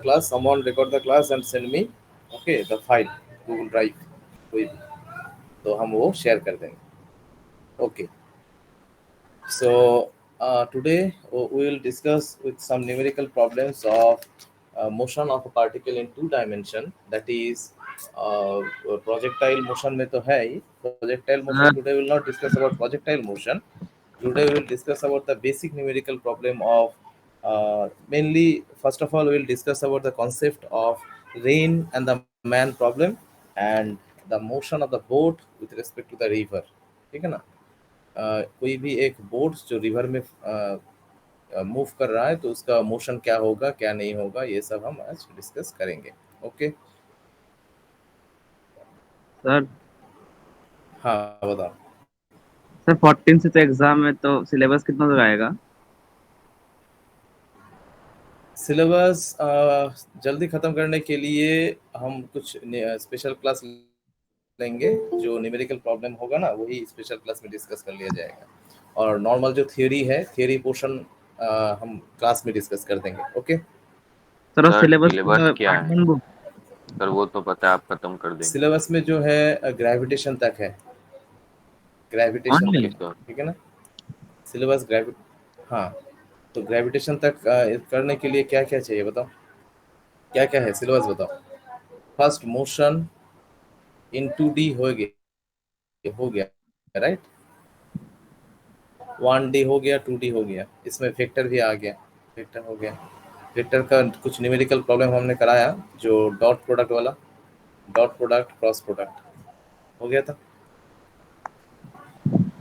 class, someone record the class and send me, okay, the file, Google Drive, कोई भी, तो हम वो शेयर कर देंगे. Okay. So today we will discuss with some numerical problems of motion of a particle in two dimension. That is projectile motion में तो है ही. Projectile motion, sir today we will not discuss about projectile motion. Today we will discuss about the basic numerical problem of mainly, first of all we will discuss about the concept of rain and the man problem and the motion of the boat with respect to the river. ठीक है ना. कोई भी एक boat जो river में move कर रहा है तो उसका मोशन क्या होगा क्या नहीं होगा, ये सब हम आज डिस्कस करेंगे. ओके. सर हाँ बताओ. सर 14 से तो एग्जाम है, तो सिलेबस कितना तक आएगा? सिलेबस जल्दी ख़त्म करने के लिए हम कुछ स्पेशल क्लास लेंगे. जो न्यूमेरिकल प्रॉब्लम होगा ना वही स्पेशल क्लास में डिस्कस कर लिया जाएगा. और नॉर्मल जो थियोरी है, थियोरी पोर्शन हम क्लास में डिस्कस कर देंगे. ओके. सर और सर सिलेबस सिलेबस क्या पार्ट है? One book? सर वो तो पता है, आप खत्म कर देंगे. सिलेबस में जो है ग्रेविटेशन तक है. Gravitation only? तक है. सर ठीक है ना. सिलेबस ग्रेवि हाँ. तो ग्रेविटेशन तक करने के लिए क्या क्या चाहिए बताओ. क्या क्या है सिलेबस बताओ. फर्स्ट मोशन इन 2D हो गया राइट. 1D हो गया, 2D हो गया. इसमें वेक्टर भी आ गया. वेक्टर हो गया. वेक्टर का कुछ न्यूमेरिकल प्रॉब्लम हमने कराया, जो डॉट प्रोडक्ट वाला, डॉट प्रोडक्ट क्रॉस प्रोडक्ट हो गया था.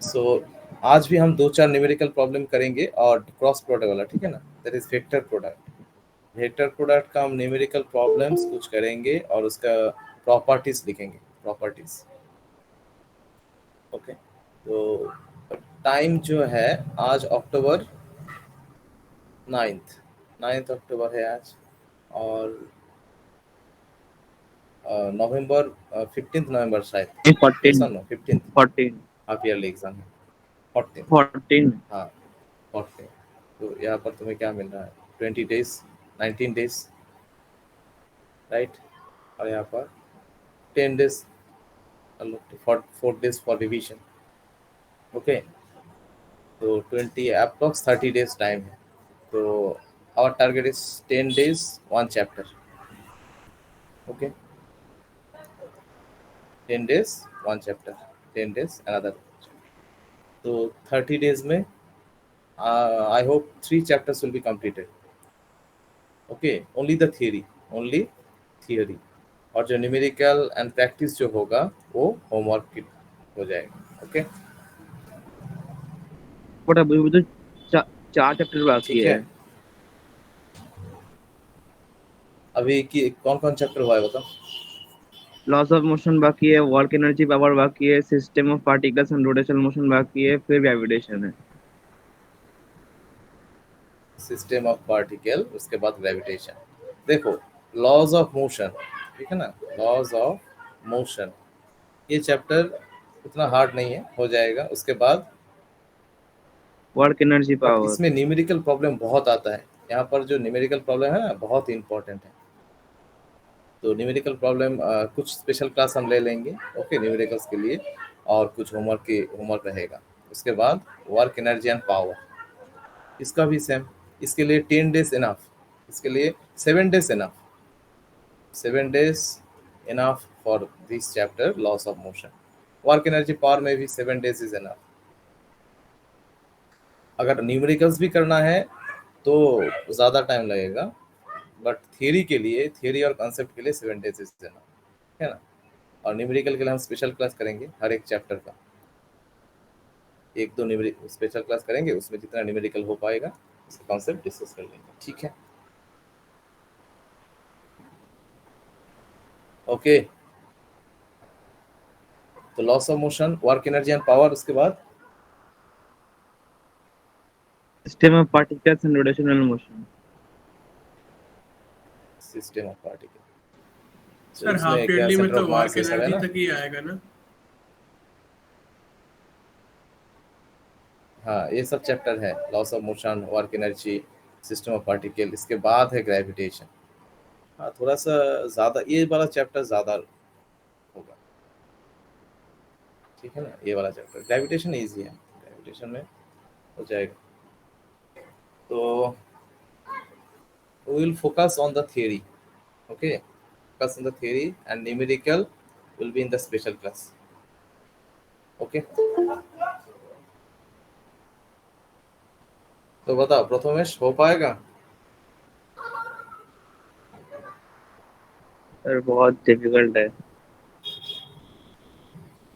सो आज भी हम दो चार न्यूमेरिकल प्रॉब्लम करेंगे और क्रॉस प्रोडक्ट वाला. ठीक है ना. That is vector product. Vector product का हम न्यूमेरिकल प्रॉब्लम्स कुछ करेंगे और उसका प्रॉपर्टीज लिखेंगे. प्रॉपर्टीज. ओके. तो टाइम जो है आज अक्टूबर 9th, 9th अक्टूबर है आज. और नवंबर 15th नवंबर शायद. 14। ऐसा no 15th 14। Half yearly exam है. 14th. 14। हाँ 14th. तो यहाँ पर तुम्हें क्या मिल रहा है, 20 days, 19 days राइट. और यहाँ पर 10 days, 4 days for revision. Okay. तो 30 days टाइम है. तो our target is 10 days 1 chapter. Okay. 10 days 1 chapter, 10 days another. तो 30 days में I hope 3 chapters will be completed. Okay, only the theory, only theory. और जो न्यूमेरिकल एंड प्रैक्टिस जो होगा वो होमवर्क हो जाएगा. ओके. बट अभी भी तो 4 चैप्टर बाकी ठीक है। है. अभी की कौन कौन चैप्टर हुआ है बताओ. लॉस ऑफ मोशन बाकी है, वर्क एनर्जी पावर बाकी है, system of particles and rotational motion बाकी है, फिर ग्रेविटेशन है। सिस्टम ऑफ पार्टिकल, उसके बाद ग्रेविटेशन. देखो, लॉज ऑफ मोशन, ठीक है ना. लॉज ऑफ मोशन ये चैप्टर उतना हार्ड नहीं है, हो जाएगा. उसके बाद वर्क एनर्जी बट पावर। इसमें न्यूमेरिकल प्रॉब्लम बहुत आता है. यहाँ पर जो न्यूमेरिकल प्रॉब्लम है ना बहुत इंपॉर्टेंट है. तो न्यूमेरिकल प्रॉब्लम कुछ स्पेशल क्लास हम ले लेंगे. ओके. न्यूमेरिकल्स के लिए और कुछ होमवर्क रहेगा. उसके बाद वर्क एनर्जी एंड पावर, इसका भी सेम. इसके लिए 10 days इनफ. इसके लिए 7 days enough. 7 days enough for this chapter loss of motion. Work energy power में भी 7 days इज इनफ. अगर न्यूमेरिकल्स भी करना है तो ज़्यादा टाइम लगेगा. बट थियरी के लिए, थियरी और कॉन्सेप्ट के लिए 7 days इज इनफ. है ना. और न्यूमेरिकल के लिए हम स्पेशल क्लास करेंगे हर एक चैप्टर का. एक दो न्यूमेरिकल स्पेशल क्लास करेंगे, उसमें जितना न्यूमेरिकल हो पाएगा उसका कॉन्सेप्ट डिस्कस कर लेंगे. ठीक है. ओके. तो loss of motion, work energy and power, उसके बाद system of particles and rotational motion. System of particle. तो सर इसमें हाफ क्या ईयरली में सेंटर तो ऑफ वर्क मास ये सब है एनर्जी ना. तक ही आएगा ना? हाँ ये सब चैप्टर है. Loss of motion, work energy, system of particle. इसके बाद है ग्रेविटेशन. हाँ थोड़ा सा ज्यादा, ये वाला चैप्टर ज्यादा होगा, ठीक है ना। ये वाला चैप्टर ग्रेविटेशन इजी है, ग्रेविटेशन में हो जाएगा। तो we will focus on the theory, okay, focus on the theory, and numerical will be in the special class, okay। तो बताओ प्रथमेश, हो पाएगा? सर बहुत डिफिकल्ट है। यस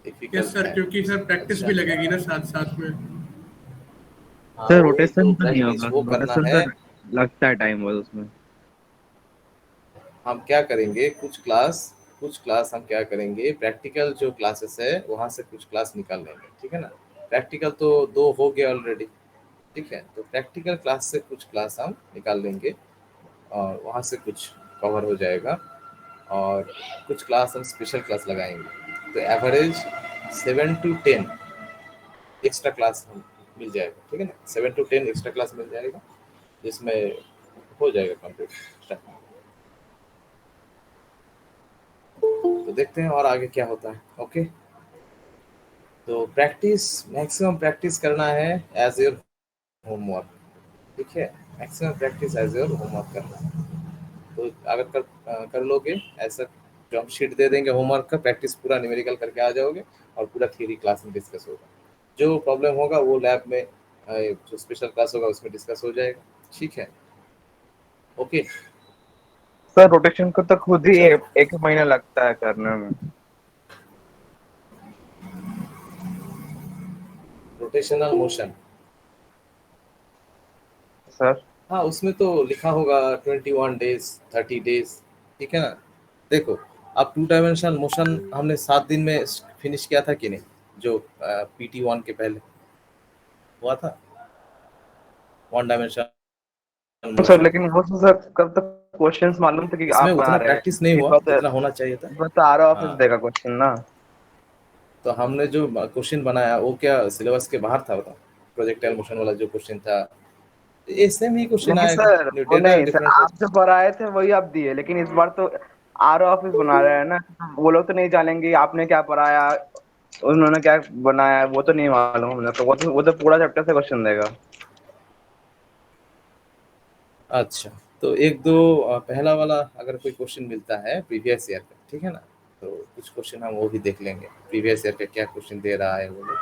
डिफिकल्ट सर, है? क्योंकि सर प्रैक्टिस अच्छा, भी लगेगी ना साथ साथ में। हाँ सर वही तो, रोटेशन का नहीं प्रैक्टिस होगा, वो करना रोटेशन है। का लगता है टाइम बहुत उसमें। हम क्या करेंगे, कुछ क्लास हम क्या करेंगे, प्रैक्टिकल जो क्लासेस है वहां से कुछ क्लास निकाल लेंगे, ठीक है ना। प्रैक्टिकल तो 2 हो गए ऑलरेडी, ठीक है। तो प्रैक्टिकल क्लास से कुछ क्लास हम निकाल लेंगे और वहाँ से कुछ कवर हो जाएगा, और कुछ क्लास हम स्पेशल क्लास लगाएंगे। तो एवरेज 7 to 10 एक्स्ट्रा क्लास हम मिल जाएगा, ठीक है ना। 7 to 10 एक्स्ट्रा क्लास मिल जाएगा, जिसमें हो जाएगा कंप्लीट। तो देखते हैं और आगे क्या होता है, ओके। तो प्रैक्टिस, मैक्सिमम प्रैक्टिस करना है एज योर होमवर्क, ठीक है। Maximum practice as your homework करना है। तो अगर कर लोगे ऐसा, जो हम शीट दे देंगे होमवर्क का, प्रैक्टिस पूरा न्यूमेरिकल करके आ जाओगे, और पूरा थ्योरी क्लास में डिस्कस होगा। जो प्रॉब्लम होगा वो लैब में, जो स्पेशल क्लास होगा उसमें डिस्कस हो जाएगा, ठीक है, ओके। सर रोटेशन को तो खुद ही चलो, एक महीना लगता है करने में। रोटेशनल मोशन, सर हाँ उसमें तो लिखा होगा 21 days, 30 days, ठीक है ना। देखो, अब 2 डायमेंशनल मोशन हमने 7 दिन में फिनिश किया था कि नहीं, जो PT1 के पहले हुआ था, 1 डायमेंशनल सर मोशन। लेकिन वो तो सर कब तक क्वेश्चंस मालूम थे कि इसमें आप बना उतना रहे हैं। प्रैक्टिस नहीं इस हुआ बार तो जितना होना चाहिए था। इस बार तो आर ऑफिस हाँ, देगा क्वेश्चन ना। तो हमने जो क्वेश्चन बनाया वो क्या सिलेबस के बाहर था, बताओ। प्रोजेक्टाइल मोशन वाला जो क्वेश्चन था, ये सेम ही क्वेश्चन नहीं आएगा, सर वो डेटा नहीं सर, डिफरेंट हो। आप जो पढ़ाए थे वही आप दिए, लेकिन इस बार तो आर ऑफिस बना रहे हैं ना, तो वो लोग तो नहीं जानेंगे आपने क्या पढ़ाया, उन्होंने क्या बनाया, वो तो नहीं मालूम हमने, तो वो तो पूरा चैप्टर से क्वेश्चन देगा। अच्छा, तो एक दो पहला वाला अगर कोई क्वेश्चन मिलता है प्रीवियस ईयर का, ठीक है ना, तो कुछ क्वेश्चन हम वो भी देख लेंगे, प्रीवियस ईयर का क्या क्वेश्चन दे रहा है वो लोग,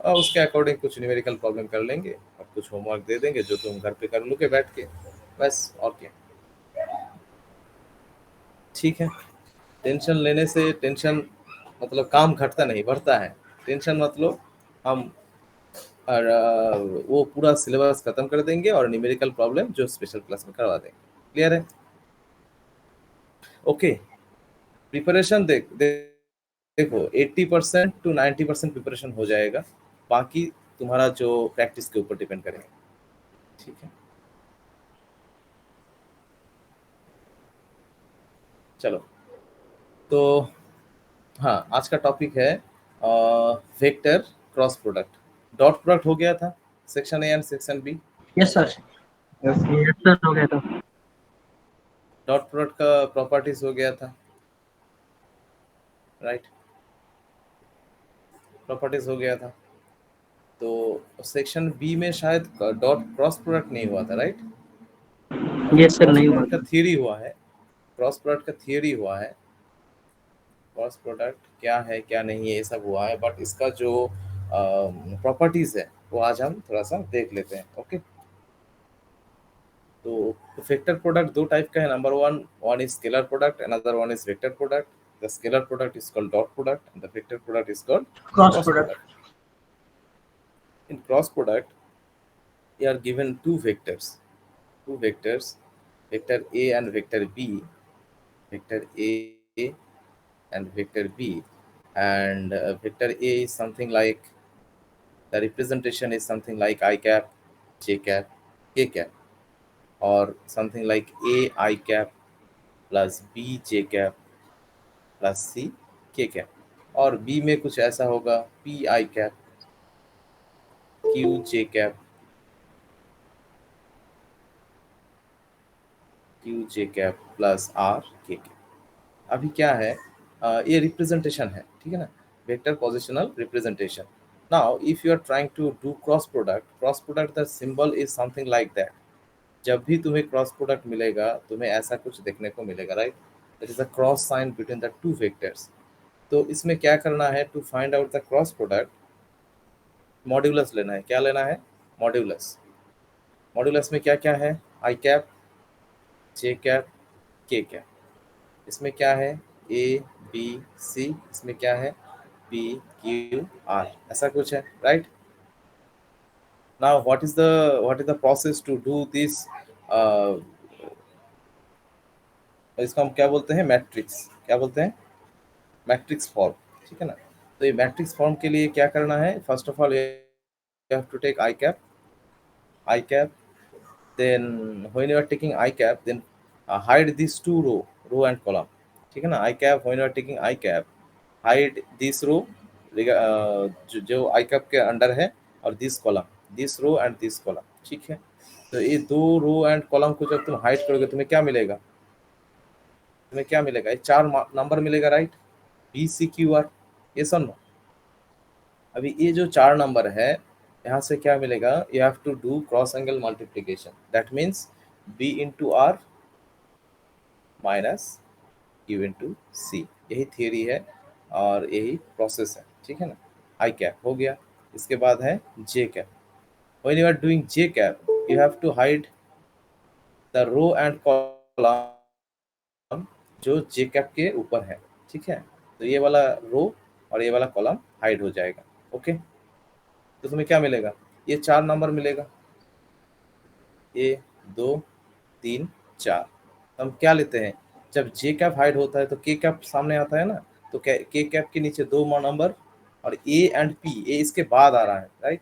और उसके अकॉर्डिंग कुछ न्यूमेरिकल प्रॉब्लम कर लेंगे, और कुछ होमवर्क दे देंगे जो तुम घर पे कर लोगे बैठ के, बस, और क्या, ठीक है। टेंशन लेने से, टेंशन मतलब काम घटता नहीं बढ़ता है। टेंशन मतलब हम और वो पूरा सिलेबस खत्म कर देंगे और न्यूमेरिकल प्रॉब्लम जो स्पेशल क्लास में करवा देंगे, क्लियर है, ओके। प्रिपरेशन देखो 80% to 90% प्रिपरेशन हो जाएगा, बाकी तुम्हारा जो प्रैक्टिस के ऊपर डिपेंड करेगा, ठीक है। चलो, तो हाँ आज का टॉपिक है vector cross product. Dot product हो गया था, section A and section B. Yes sir. Yes yes sir हो गया था। डॉट प्रोडक्ट का प्रॉपर्टीज हो गया था, राइट, प्रॉपर्टीज हो गया था। तो सेक्शन बी में शायद डॉट क्रॉस प्रोडक्ट नहीं हुआ था, राइट। यस सर क्रॉस नहीं हुआ प्रोडक्ट का था। थियरी हुआ है, क्रॉस प्रोडक्ट का थियरी हुआ है, क्रॉस प्रोडक्ट क्या है क्या नहीं है ये सब हुआ है, बट इसका जो प्रॉपर्टीज है वो आज हम थोड़ा सा देख लेते हैं, ओके। तो वेक्टर प्रोडक्ट दो टाइप का है, number one is scalar product, another one is vector product. The scalar product is called dot product and the vector product is called cross cross product. Product. In cross product, we are given two vectors, vector A and vector B, vector A and vector B, and vector A is something like, the representation is something like I cap, J cap, K cap, or something like A I cap plus B J cap plus C K cap, और B में कुछ ऐसा होगा P I cap, Q J cap, Q J cap plus R K cap. अभी क्या है, ये representation है, ठीक है ना, vector positional representation. Now if you are trying to do cross product the symbol is something like that. जब भी तुम्हें क्रॉस प्रोडक्ट मिलेगा तुम्हें ऐसा कुछ देखने को मिलेगा, right, that is a cross sign between the two vectors. तो इसमें क्या करना है, to find out the cross product modulus लेना है। क्या लेना है, मॉड्यूलस। मॉड्यूलस में क्या क्या है, आई cap, J cap, K cap. इसमें क्या है, ए बी सी, इसमें क्या है, पी क्यू आर, ऐसा कुछ है, right. Now what is the process to do this, इसको हम क्या बोलते हैं, मैट्रिक्स। क्या बोलते हैं, मैट्रिक्स फॉर्म, ठीक है ना। तो ये मैट्रिक्स फॉर्म के लिए क्या करना है, first of all you have to take I cap, then when you are taking i cap then hide these two row and column, ठीक है ना। i cap, when you are taking i cap hide this row, जो i cap के under है, और this row and this column, ठीक है। तो ये दो रो एंड कॉलम को जब तुम हाइड करोगे तुम्हें क्या मिलेगा, ये चार नंबर मिलेगा, right, B C Q R, ये सुनो। अभी ये जो चार नंबर है यहाँ से क्या मिलेगा, you have to do cross angle multiplication, that means B into R minus Q into C. यही थियरी है और यही प्रोसेस है, ठीक है ना। आई कैप हो गया, इसके बाद है J cap. When you are doing J cap you have to hide the row and column जो जे कैप के ऊपर है, ठीक है। तो ये वाला रो और ये वाला कॉलम हाइड हो जाएगा, ओके। तो तुम्हें क्या मिलेगा, ये चार नंबर मिलेगा, 1 2 3 4। तो हम क्या लेते हैं, जब जे कैप हाइड होता है तो के कैप सामने आता है ना, तो के कैप के नीचे दो नंबर और ए एंड पी, ए इसके बाद आ रहा है, राइट,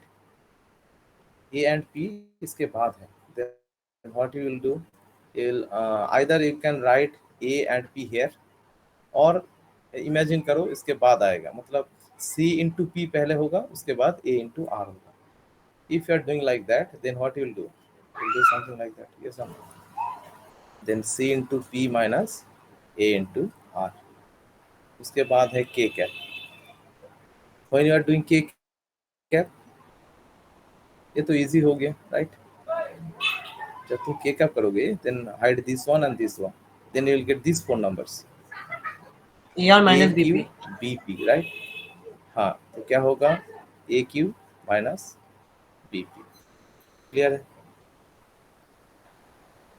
ए एंड पी इसके बाद है। then what you will do, either you can write a and p here, और इमेजिन करो इसके बाद आएगा, मतलब c इंटू पी पहले होगा उसके बाद a इंटू आर होगा। if you are doing like that then what you will do, you will do something like that, yes or no, then c into p minus a into r, उसके बाद है k cap। when you are doing k cap ये तो easy हो गया, right. जब तुम k cap करोगे then hide this one and this one, then you will get these four numbers, AR minus a q BP. b p, right. हाँ, तो क्या होगा, A Q minus B P, clear है।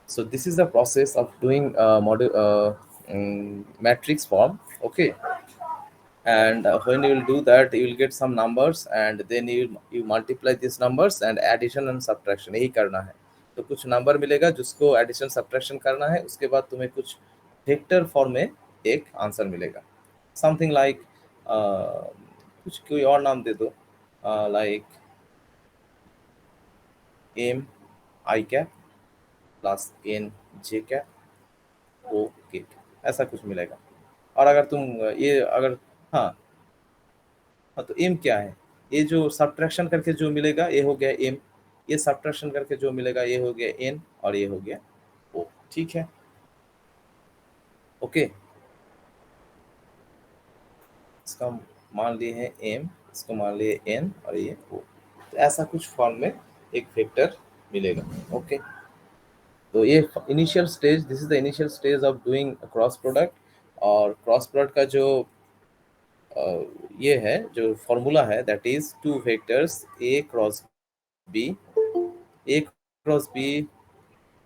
So this is the process of doing matrix form, okay, and when you will do that you will get some numbers and then you multiply these numbers and addition and subtraction, यही करना है। तो कुछ number मिलेगा जिसको addition subtraction करना है, उसके बाद तुम्हें कुछ वेक्टर फॉर्म में एक आंसर मिलेगा, समथिंग लाइक कुछ कोई और नाम दे दो, like M I cap plus N J cap O K, ऐसा कुछ मिलेगा। और अगर तुम ये अगर हाँ तो एम क्या है, ये जो सब्ट्रैक्शन करके जो मिलेगा ये हो गया एम, ये सब्ट्रैक्शन करके जो मिलेगा ये हो गया एन, और ये हो गया ओ, ठीक है, ओके। इसका मान लिए है एम, इसको मान लिए एन, और ये ओ, तो ऐसा कुछ फॉर्म में एक वेक्टर मिलेगा, ओके। तो ये initial stage, this is the initial stage of doing cross product. और क्रॉस प्रोडक्ट का जो ये है जो फॉर्मूला है, that is two vectors A cross B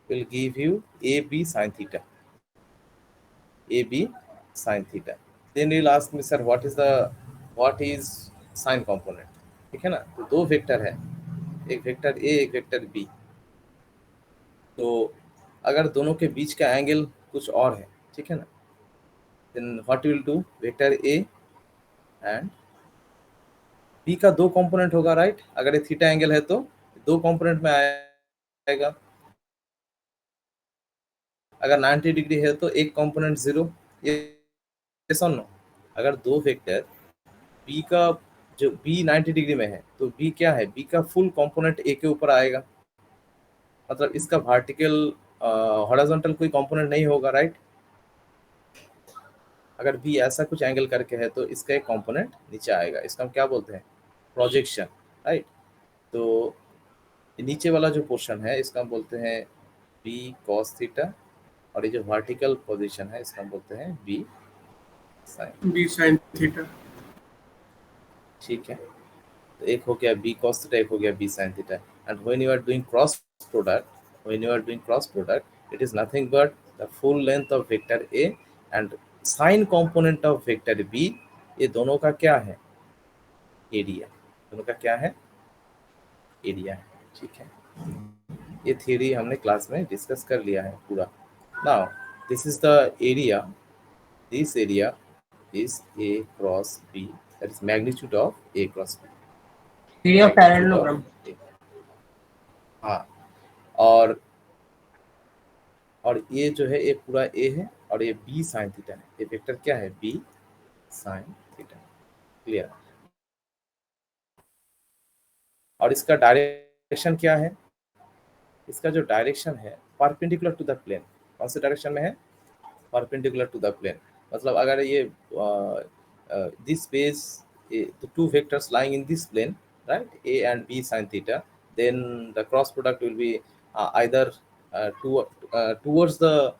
will give you AB sin theta, AB sin theta। then you'll ask me, sir, what is sin component, ठीक है ना। तो दो वेक्टर है, एक वेक्टर ए एक वेक्टर बी, तो अगर दोनों के बीच का एंगल कुछ और है, ठीक है ना, then what you will do, vector A and B का दो कंपोनेंट होगा, राइट। अगर ये थीटा एंगल है तो दो कंपोनेंट में आएगा, अगर 90 डिग्री है तो एक कंपोनेंट 0, ये सुनो। अगर दो वेक्टर बी का जो बी 90 डिग्री में है तो बी क्या है, बी का फुल कंपोनेंट ए के ऊपर आएगा, मतलब इसका वर्टिकल हॉरिजॉन्टल कोई कंपोनेंट नहीं होगा, राइट। अगर बी ऐसा कुछ एंगल करके है तो इसका एक कंपोनेंट नीचे आएगा, इसका हम क्या बोलते हैं, प्रोजेक्शन, राइट। तो नीचे वाला जो पोर्शन है इसका हम बोलते हैं बी कॉस थीटा, और ये जो वर्टिकल पोजीशन है इसका हम बोलते हैं B sine, B sine theta. ठीक है। तो एक हो गया बी कॉस थीटा, एक हो गया B sine theta. And when you are doing cross product, when you are doing cross product, it is nothing but the full length of vector A and sine component of vector B, ये दोनों का क्या है, area. दोनों का क्या है, area है, ठीक है। ये थ्योरी हमने क्लास में डिस्कस कर लिया है पूरा। Now this is the area, this area is A cross B, that is magnitude of A cross B, area of parallelogram. हाँ। और ये जो है ये पूरा ए है और ये बी साइन थीटा है, ये वेक्टर क्या है, बी साइन थीटा, क्लियर। और इसका डायरेक्शन क्या है, इसका जो डायरेक्शन है परपेंडिकुलर टू द प्लेन। कौन से डायरेक्शन में है, परपेंडिकुलर टू द प्लेन। मतलब अगर ये this page, the two vectors lying in this plane, right, a and b sin theta, then the cross product will be either towards the,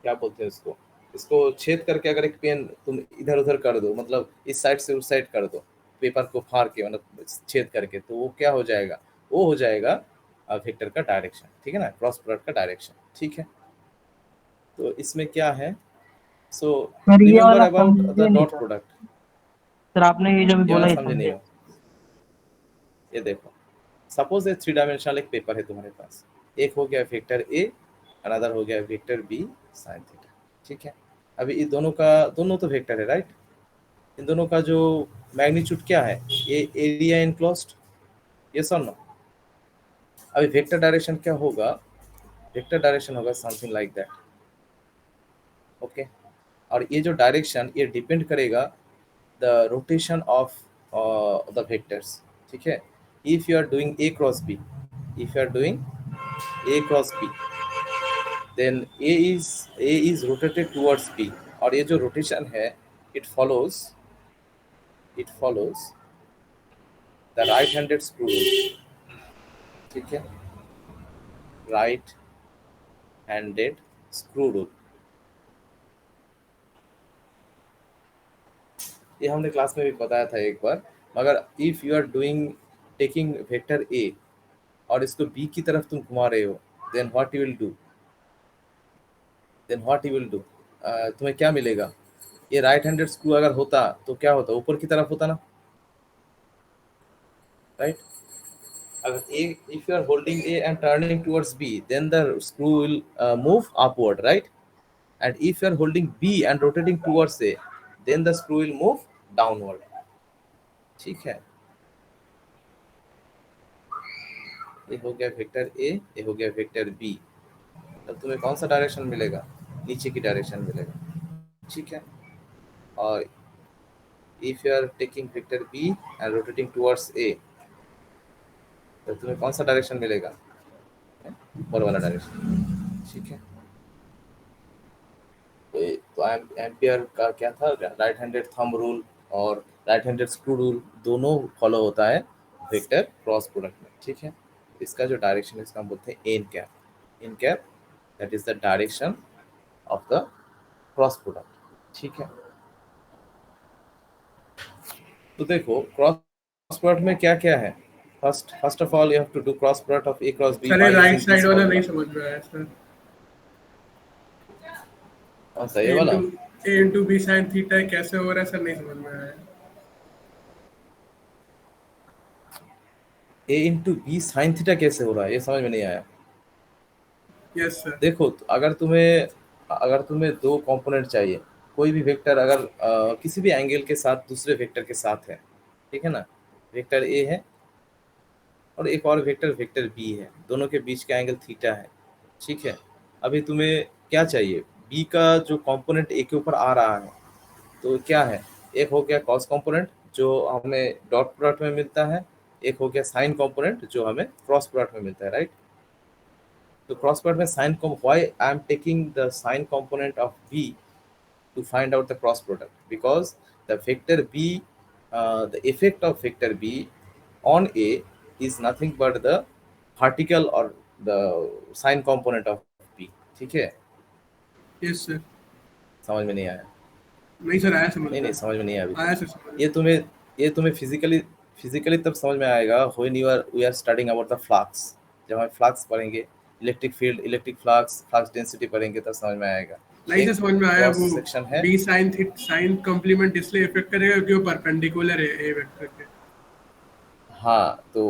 क्या बोलते हैं इसको, इसको छेद करके अगर एक पेन तुम इधर उधर कर दो, मतलब इस साइड से उस साइड कर दो, पेपर को फाड़ के मतलब छेद करके, तो वो क्या हो जाएगा, वो हो जाएगा वेक्टर का डायरेक्शन, ठीक है ना, क्रॉस प्रोडक्ट का डायरेक्शन, ठीक है। तो इसमें क्या है, सो सर ये रिमेंबर वाला अबाउट द समझे नहीं डॉट सर। प्रोडक्ट। सर आपने ये जो भी ये बोला वाला ये समझे नहीं समझे। हो, ये देखो, सपोज ये 3 डायमेंशनल एक पेपर है तुम्हारे पास, एक हो गया वेक्टर ए, अनदर हो गया वेक्टर बी साइन थीटा, ठीक है। अभी ये दोनों तो वेक्टर है, राइट। इन दोनों का जो मैग्नीट्यूड क्या है, ये एरिया इनक्लोज्ड, यस और नो। अभी वेक्टर डायरेक्शन क्या होगा, वेक्टर डायरेक्शन होगा समथिंग लाइक दैट, ओके। और ये जो डायरेक्शन ये डिपेंड करेगा the rotation of the vectors, ठीक है। If you are doing A cross B, if you are doing a cross b, then a is rotated towards b, और ये जो रोटेशन है it follows the right handed screw rule, ठीक है, right handed screw rule। ये हमने class में भी बताया था एक बार, मगर if you are doing taking vector a और इसको b की तरफ तुम घुमा रहे हो, then what you will do, तुम्हें क्या मिलेगा, ये राइट हैंडेड स्क्रू अगर होता तो क्या होता, ऊपर की तरफ होता ना, राइट। अगर a, if you are holding a and turning towards b, then the screw will move upward, right, and if you are holding b and rotating towards a, then the screw will move downward, ठीक है। ये हो गया vector a, ये हो गया vector b। तब तुम्हें कौन सा डायरेक्शन मिलेगा, नीचे की डायरेक्शन मिलेगा, ठीक है। और if you are taking vector b and rotating towards a, तो तुम्हें कौन सा डायरेक्शन मिलेगा, ऊपर वाला डायरेक्शन, ठीक है। तो एम्पियर का क्या था, राइट हैंडेड थंब रूल और राइट हैंडेड स्क्रू रूल दोनों फॉलो होता है वेक्टर क्रॉस प्रोडक्ट में, ठीक है। इसका जो डायरेक्शन है इसका हम बोलते हैं N cap, N cap, that is the direction of the cross product, ठीक है। तो देखो क्रॉस प्रोडक्ट में क्या क्या है, first of all you have to do cross product of A cross B. Sir right side वाला नहीं समझ में आया सर। कौन सा, ये वाला, a into b sin theta कैसे हो रहा है सर, नहीं समझ में आया। a into B sine theta कैसे हो रहा है, ये समझ में नहीं आया। Yes sir. देखो अगर तुम्हें दो कंपोनेंट चाहिए, कोई भी वेक्टर अगर किसी भी एंगल के साथ दूसरे वेक्टर के साथ है, ठीक है ना, वेक्टर ए है और एक और वेक्टर बी है, दोनों के बीच का एंगल थीटा है, ठीक है। अभी तुम्हें क्या चाहिए, बी का जो कंपोनेंट ए के ऊपर आ रहा है, तो क्या है, एक हो गया कॉस कंपोनेंट जो हमें डॉट प्रोडक्ट में मिलता है, एक हो गया साइन कंपोनेंट जो हमें क्रॉस प्रोडक्ट में मिलता है, राइट। तो क्रॉस प्रोडक्ट में sine why I am taking the sine component of B to find out the cross product, because the vector b, the effect of vector b on a is nothing but the vertical or the sine component of b. ठीक है, yes sir. समझ में नहीं आया? नहीं sir, आया समझ नहीं में। नहीं समझ में नहीं आया अभी आया तक। सर समझ में। ये तुम्हें फिजिकली तब समझ में आएगा when we are studying about the flux. जब हम फ्लक्स पढ़ेंगे, electric field, electric flux density पढ़ेंगे, तब समझ में आएगा। नहीं सर, समझ में आया। वो सेक्शन है बी साइन कॉम्प्लीमेंट इसलिए इफेक्ट करेगा क्योंकि वो परपेंडिकुलर है ए वेक्टर के। हाँ, तो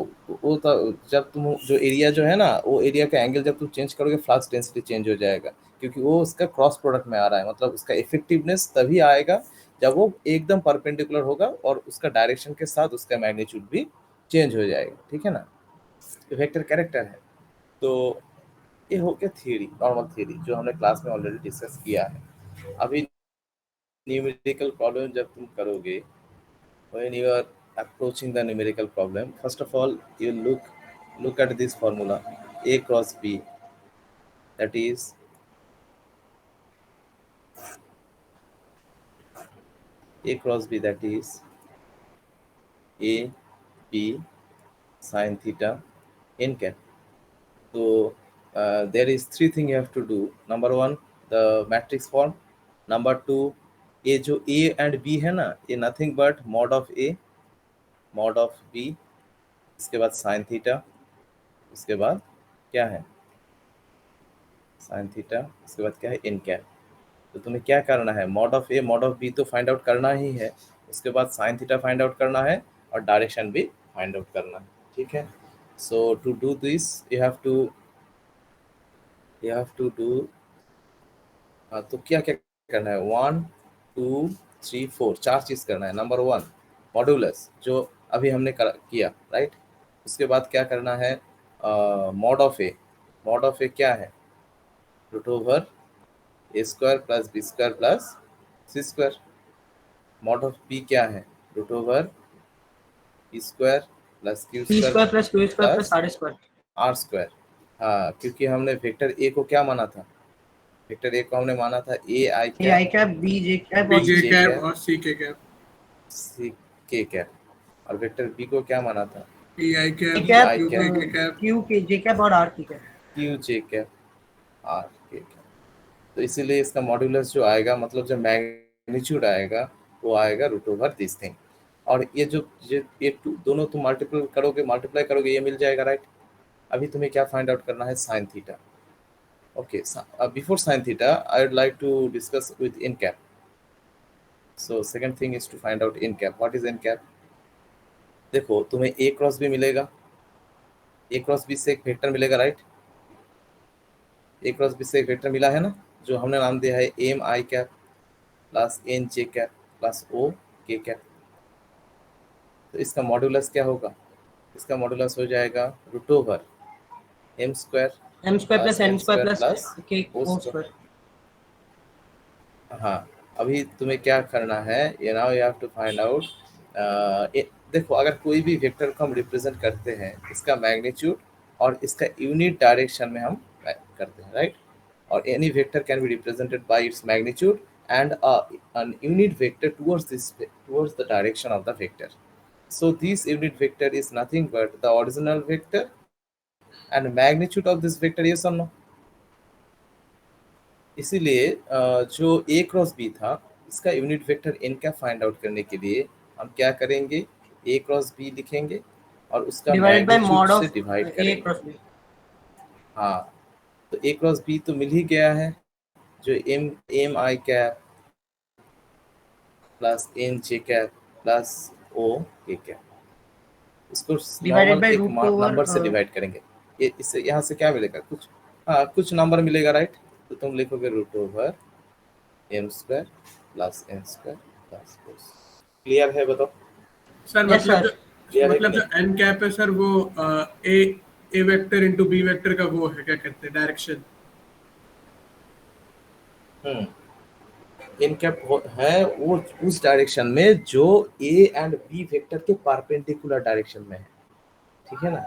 वो तो जब तुम जो एरिया जो है ना, वो एरिया का एंगल जब तुम चेंज करोगे, फ्लक्स डेंसिटी चेंज हो जाएगा, क्योंकि वो उसका क्रॉस प्रोडक्ट में आ रहा है। मतलब उसका इफेक्टिवनेस तभी आएगा जब वो एकदम परपेंडिकुलर होगा और उसका डायरेक्शन के साथ उसका मैग्नीट्यूड भी चेंज हो जाएगा। ठीक है ना, वेक्टर कैरेक्टर है। तो ये हो गया थियरी, नॉर्मल थियरी जो हमने क्लास में ऑलरेडी डिस्कस किया है। अभी न्यूमेरिकल प्रॉब्लम जब तुम करोगे, when you are approaching the numerical problem, first of all you look at this formula a cross b, that is a cross b, that is a b sin theta n cap. So there is three things you have to do. Number one, the matrix form. Number two, ये जो a and b है ना, ये nothing but mod of a mod of b, इसके बाद sine theta, उसके बाद क्या है साइन थीटा, उसके बाद क्या है इन कैप। तो तुम्हें क्या करना है, mod of A mod of B तो फाइंड आउट करना ही है, उसके बाद साइन थीटा फाइंड आउट करना है और डायरेक्शन भी फाइंड आउट करना है। ठीक है, so to do this you have to do तो क्या क्या करना है, 1 2 3 4 चार चीज करना है। नंबर 1 मॉड्यूलस, जो अभी हमने किया, राइट। उसके बाद क्या करना है, मॉड ऑफ ए क्या है, root over A square plus B square plus C square. Mod of B क्या है, root over B square plus Q p square square plus q square plus r square. R square. हाँ, क्योंकि हमने vector A को क्या माना था, vector A को हमने माना था A I cap b j cap B और जे J कैप कैप, और सी के कैप। सी के कैप, और वेक्टर बी को क्या माना था, E I cap, cap U K cap, q के j कैप और r की cap. Q J cap R K cap. तो इसीलिए इसका मॉड्यूलस जो आएगा, मतलब जो मैग्नीट्यूड आएगा, वो आएगा रूट ओवर दिस थिंग। और ये जो ये दोनों तुम मल्टीप्लाई करोगे ये मिल जाएगा, राइट। अभी तुम्हें क्या फाइंड आउट करना है, sine theta. Okay, before sine theta I would like to discuss with N cap. So second thing is to find out N cap. What is N cap? देखो, तुम्हें ए क्रॉस बी मिलेगा, A cross B से एक vector मिलेगा, right. A cross B से एक vector मिला है ना, जो हमने नाम दिया है M I cap plus N J cap plus O K cap. तो इसका मॉड्यूलस क्या होगा, इसका मॉड्यूलस हो जाएगा root over M square plus n square plus k O square. हाँ, अभी तुम्हें क्या करना है, ये now you have to find out. देखो, अगर कोई भी वेक्टर को हम रिप्रेजेंट करते हैं, इसका मैग्नीट्यूड और इसका यूनिट डायरेक्शन में हम करते हैं, राइट। और any vector can be represented by its magnitude and an unit vector towards the direction of the vector. So this unit vector is nothing but the original vector and magnitude of this vector, yes or no? इसीलिए जो a cross b था, इसका unit vector n का find out करने के लिए हम क्या करेंगे, a क्रॉस b लिखेंगे और उसका डिवाइडेड बाय मॉड मैग्नीट्यूड से ऑफ डिवाइड a करेंगे। Cross b। हाँ, तो a क्रॉस b तो मिल ही गया है, जो M I cap plus N J cap plus O K cap, इसको Divided by नॉर्मल एक root over, नंबर से डिवाइड करेंगे। ये इससे यहाँ से क्या मिलेगा, कुछ नंबर मिलेगा, राइट। तो तुम लिखोगे root over M square plus N square plus O. Clear है, बताओ सर। Yes, sir. मतलब जो एन कैप है सर, वो ए वेक्टर इनटू बी वेक्टर का वो है, क्या कहते हैं, डायरेक्शन। इन कैप है वो उस डायरेक्शन में जो ए एंड बी वेक्टर के परपेंडिकुलर डायरेक्शन में है, ठीक है ना।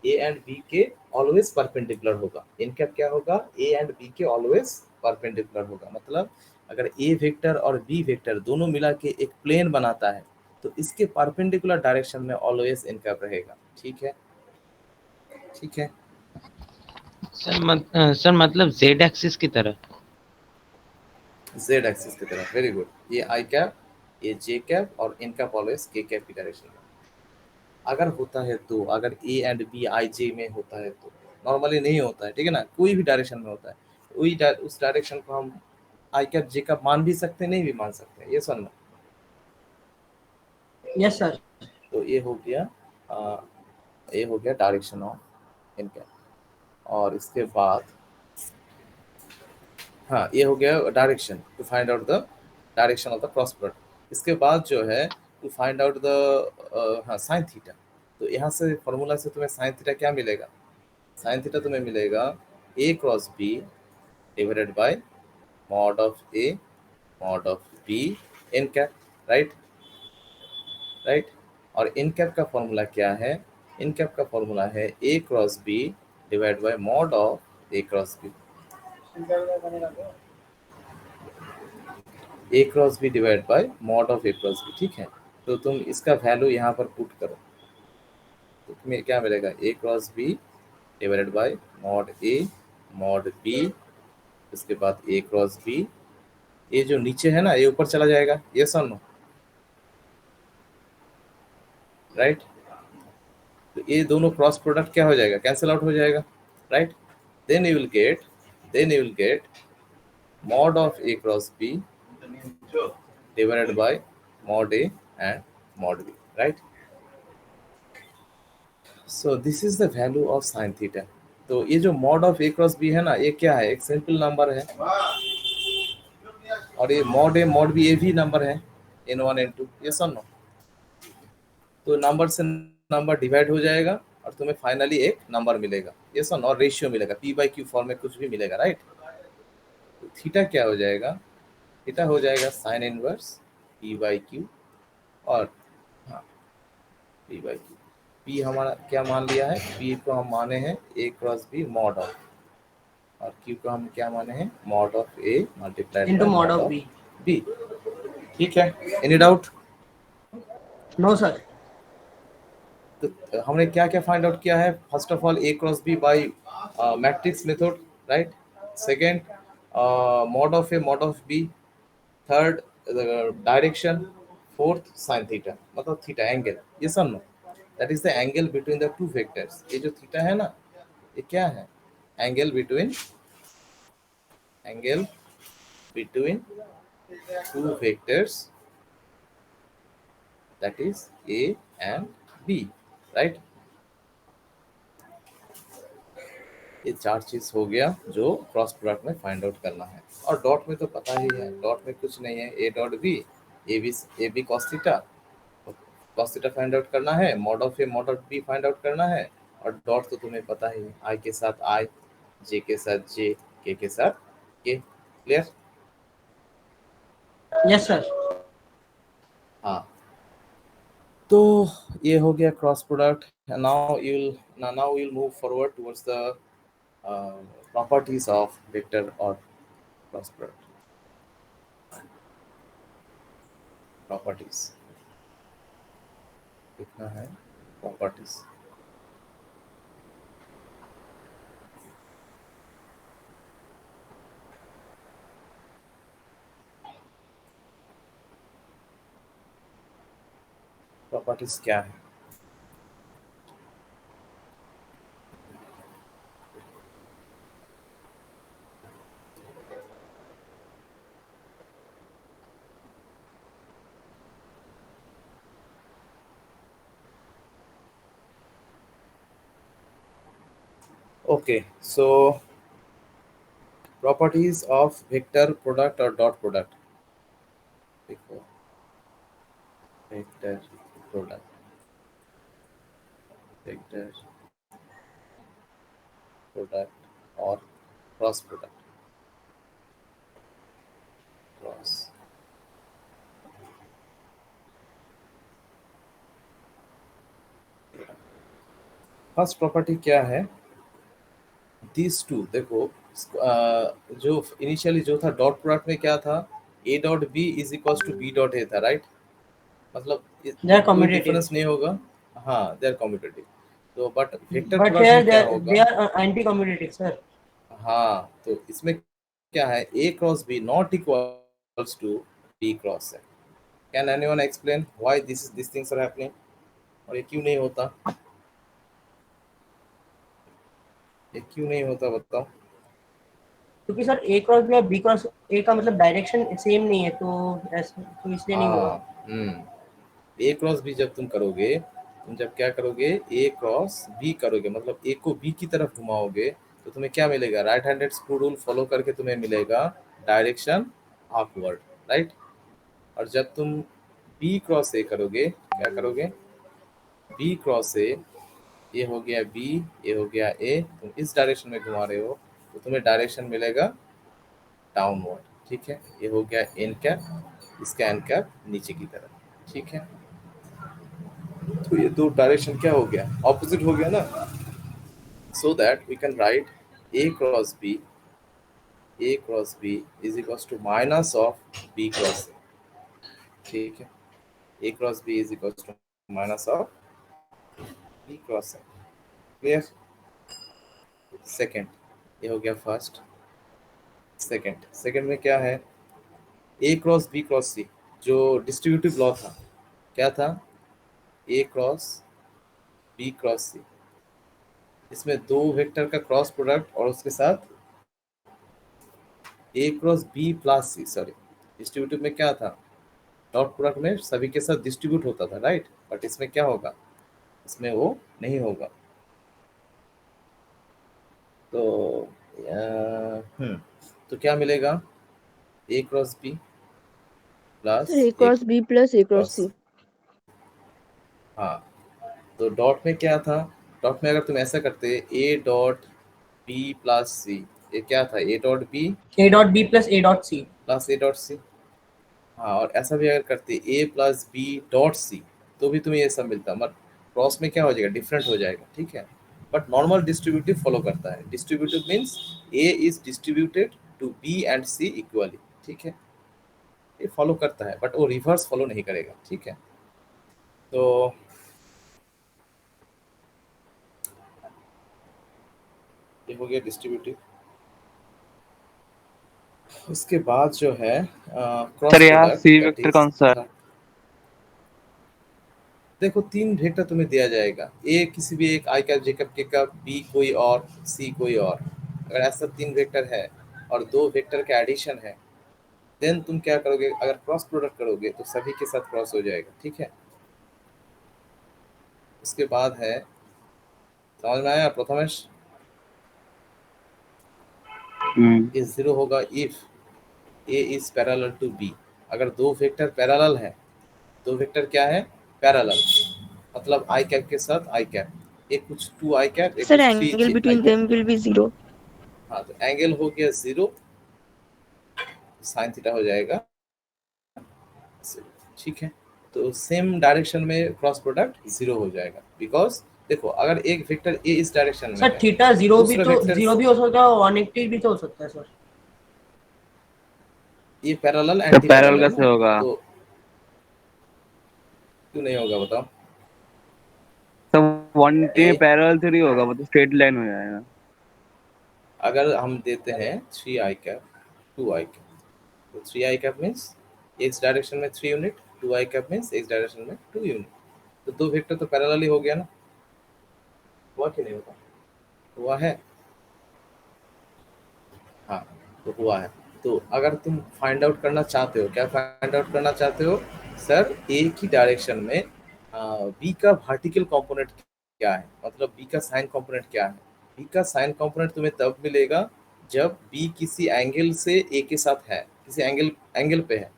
ए एंड बी के ऑलवेज परपेंडिकुलर होगा। इन कैप क्या होगा, ए एंड बी के ऑलवेज परपेंडिकुलर होगा। मतलब अगर ए वेक्टर और बी वेक्टर दोनों मिला के एक प्लेन बनाता है तो इसके परपेंडिकुलर डायरेक्शन में ऑलवेज इन कैप रहेगा। ठीक है, ठीक है। सर मतलब जेड एक्सिस की तरह। जेड एक्सिस की तरफ, वेरी गुड। ये आई कैप, ये जे कैप और इन कैप ऑलवेज के कैप की डायरेक्शन में। अगर होता है तो, अगर ए एंड बी आई जे में होता है तो, नॉर्मली नहीं होता है, ठीक है ना, कोई भी डायरेक्शन में होता है, उस डायरेक्शन को हम आई कैप जे कैप मान भी सकते हैं, नहीं भी मान सकते हैं, ये सुनना। Yes sir. तो ये हो गया डायरेक्शन ऑफ इन कैप। और इसके बाद हाँ, ये हो गया direction, to find out the direction of the cross product. इसके बाद जो है टू फाइंड आउट द हाँ साइन थीटा। तो यहाँ से फॉर्मूला से तुम्हें साइन थीटा क्या मिलेगा, साइन थीटा तुम्हें मिलेगा A cross B divided by mod of A mod of B N cap, right, right. और इन कैप का फॉर्मूला क्या है, इन कैप का फॉर्मूला है A cross B divide by mod of A cross B, A cross B divide by mod of A cross B. ठीक है, तो तुम इसका वैल्यू यहाँ पर पुट करो तो तुम्हें क्या मिलेगा, A cross B divided by mod A mod B, उसके बाद ए क्रॉस बी, ये जो नीचे है ना ये ऊपर चला जाएगा, ये और नो, राइट। तो ये दोनों क्रॉस प्रोडक्ट क्या हो जाएगा, कैंसिल आउट हो जाएगा, right. Then you will get mod of A cross B divided by mod A and mod B, right? So this is the value of sin theta. तो ये जो mod of A cross B है ना, ये क्या है, एक simple number है, और ये mod A mod B ये भी नंबर है, n1 n2, ये सब नो। तो नंबर से नंबर डिवाइड हो जाएगा और तुम्हें फाइनली एक नंबर मिलेगा, ये सब, और रेशियो मिलेगा, p by q फॉर्म में कुछ भी मिलेगा, राइट। तो थीटा क्या हो जाएगा, थीटा हो जाएगा sine inverse p by q, और हाँ p by q, p हमारा क्या मान लिया है, p को हम माने हैं a cross b mod of, और q को हम क्या माने हैं, mod of a multiplied into by mod of B. b। ठीक है, एनी डाउट? No sir. तो हमने क्या क्या फाइंड आउट किया है, first of all a cross b by matrix method, right. Second mod of a mod of b, third direction, fourth sine theta, मतलब theta angle, ये सब no, that is the angle between the two vectors. ये जो theta है ना, ये क्या है, angle between two vectors, that is a and b, right. ये चार चीज हो गया जो क्रॉस प्रोडक्ट में फाइंड आउट करना है। और डॉट में तो पता ही है, डॉट में कुछ नहीं है, A dot B, A B cos theta find out करना है, mod of A mod of B find out करना है, और डॉट तो तुम्हें पता ही है, आई के साथ आई, जे के साथ जे, के साथ के, क्लियर? Yes sir. हाँ, तो ये हो गया cross product. Now you'll move forward towards the properties of vector or cross product. Properties कितना है, properties क्या है, okay, so properties of vector product or dot product, देखो vector product, vector product or cross product, cross first property क्या है, this to देखो, जो initially जो था डॉट प्रोडक्ट में क्या था, A dot B is equal to B dot A था, राइट? मतलब They are कोई commutative. डिफरेंस नहीं होगा। हाँ, दे आर कम्यूटेटिव। तो बट वेक्टर But प्रोडक्ट में here क्या they होगा, are anti-commutative, sir. हाँ, तो इसमें क्या है, A cross B not equals to B cross है। Can anyone explain why this things are happening, और ये क्यों नहीं होता, ये क्यों नहीं होता बताओ? क्योंकि सर ए क्रॉस बी और बी क्रॉस ए का मतलब डायरेक्शन सेम नहीं है, तो ऐसे तो इसलिए नहीं हुआ। हाँ, ए क्रॉस बी जब तुम करोगे, तुम जब क्या करोगे, ए क्रॉस बी करोगे, मतलब ए को बी की तरफ घुमाओगे, तो तुम्हें क्या मिलेगा, right handed screw rule follow करके तुम्हें मिलेगा डायरेक्शन अपवर्ड, राइट? और जब तुम बी क्रॉस ए करोगे, क्या करोगे, बी क्रॉस ए, ये हो गया बी, ये हो गया ए, तुम इस डायरेक्शन में घुमा रहे हो, तो तुम्हें डायरेक्शन मिलेगा डाउनवर्ड, ठीक है? ये हो गया एन कैप, इसका एन कैप नीचे की तरफ, ठीक है? तो ये दो डायरेक्शन क्या हो गया, ऑपोजिट हो गया ना, so that we can write A cross B is equals to minus of B cross A, ठीक है? A cross B is equals to minus of B cross A, clear? Second, ये हो गया फर्स्ट। सेकंड में क्या है, A cross सी, जो distributive law था, क्या था, ए क्रॉस सी, इसमें दो वेक्टर का क्रॉस प्रोडक्ट और उसके साथ ए क्रॉस बी प्लस सी, सॉरी, डिस्ट्रीब्यूटिव में क्या था, डॉट प्रोडक्ट में सभी के साथ डिस्ट्रीब्यूट होता था, राइट? बट इसमें क्या होगा, इसमें वो नहीं होगा। तो तो क्या मिलेगा, A cross B plus sir A cross B plus A cross सी। हाँ, तो डॉट में क्या था, डॉट में अगर तुम ऐसा करते A dot B plus C, ये क्या था, A dot B plus A dot C plus A dot C. हाँ, और ऐसा भी अगर करते A plus B dot C, तो भी तुम्हें ये सब मिलता, मत क्रॉस में क्या हो जाएगा, डिफरेंट हो जाएगा, ठीक है? बट नॉर्मल डिस्ट्रीब्यूटिव फॉलो करता है, distributive means A is distributed to B and C equally, ठीक है? ये फॉलो करता है, बट वो रिवर्स फॉलो नहीं करेगा, ठीक है? तो ये हो गया डिस्ट्रीब्यूटिव। उसके बाद जो है क्रॉस सर यहाँ सी प्रोडक्ट, वेक्टर कौन सा है? देखो तीन वेक्टर तुम्हें दिया जाएगा, ए किसी भी एक, आई cap, J cap, K cap, B कोई और, सी कोई और। अगर ऐसा तीन वेक्टर है और दो वेक्टर का एडिशन है, देन तुम क्या करोगे, अगर क्रॉस प्रोडक्ट करोगे तो सभी के साथ क्रॉस हो जाएगा, ठीक है? उसके बाद है, समझ में आया प्रथमेश? ये जीरो होगा if A is parallel to B. अगर दो वेक्टर पैरेलल है, दो वेक्टर क्या है, पैरेलल, मतलब आई कैप के साथ आई कैप, एक कुछ टू आई कैप, एक सर कुछ angle three between them will be zero. हाँ, तो एंगल हो गया जीरो, साइन थीटा हो जाएगा, ठीक है? तो सेम डायरेक्शन में क्रॉस प्रोडक्ट जीरो हो जाएगा, बिकॉज देखो अगर एक वेक्टर ए इस डायरेक्शन में सर है, थीटा जीरो भी, दूसरा तो vector- जीरो भी हो सकता है, 180 भी तो हो सकता है सर। ये पैरेलल तो एंटी पैरेलल पैरेलल कैसे होगा? तो क्यों नहीं होगा बताओ? तो 180 ए- पैरेलल थ्री होगा, वो तो स्ट्रेट लाइन हो जाएगा। अगर हम देते हैं three I cap, two I cap, तो three I cap means X direction में 3 unit, two I cap means X direction में 2 यूनिट, तो दो वेक्टर तो पैरेलल ही हो गया ना, हुआ कि नहीं होगा, हुआ है? हाँ, तो हुआ है। तो अगर तुम फाइंड आउट करना चाहते हो, क्या फाइंड आउट करना चाहते हो, सर ए की डायरेक्शन में बी का वर्टिकल कंपोनेंट क्या है, मतलब बी का साइन कंपोनेंट क्या है? बी का साइन कंपोनेंट तुम्हें तब मिलेगा जब बी किसी एंगल से ए के साथ है, किसी एंगल पे है।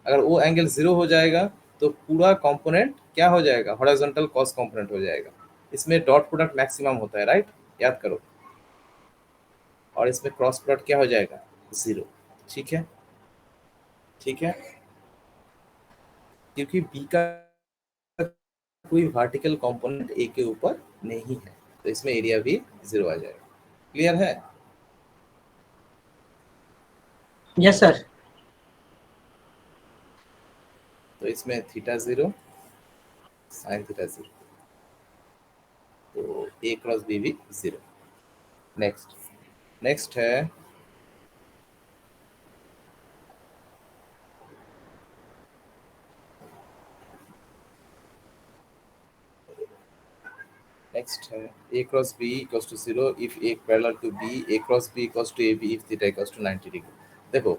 अगर वो एंगल जीरो हो जाएगा तो पूरा कंपोनेंट क्या हो जाएगा, हॉरिजॉन्टल कॉस कंपोनेंट हो जाएगा। इसमें डॉट प्रोडक्ट मैक्सिमम होता है, राइट? याद करो। और इसमें क्रॉस प्रोडक्ट क्या हो जाएगा, जीरो, ठीक है? ठीक है, क्योंकि बी का कोई वर्टिकल कंपोनेंट ए के ऊपर नहीं है, तो इसमें एरिया भी 0 आ जाएगा। क्लियर है? Yes sir. तो इसमें थीटा 0 साइन थीटा 0, तो ए क्रॉस बी भी 0। नेक्स्ट है A cross B equals to 0 if A parallel to B, A cross B equals to A B if theta equals to 90 degree. देखो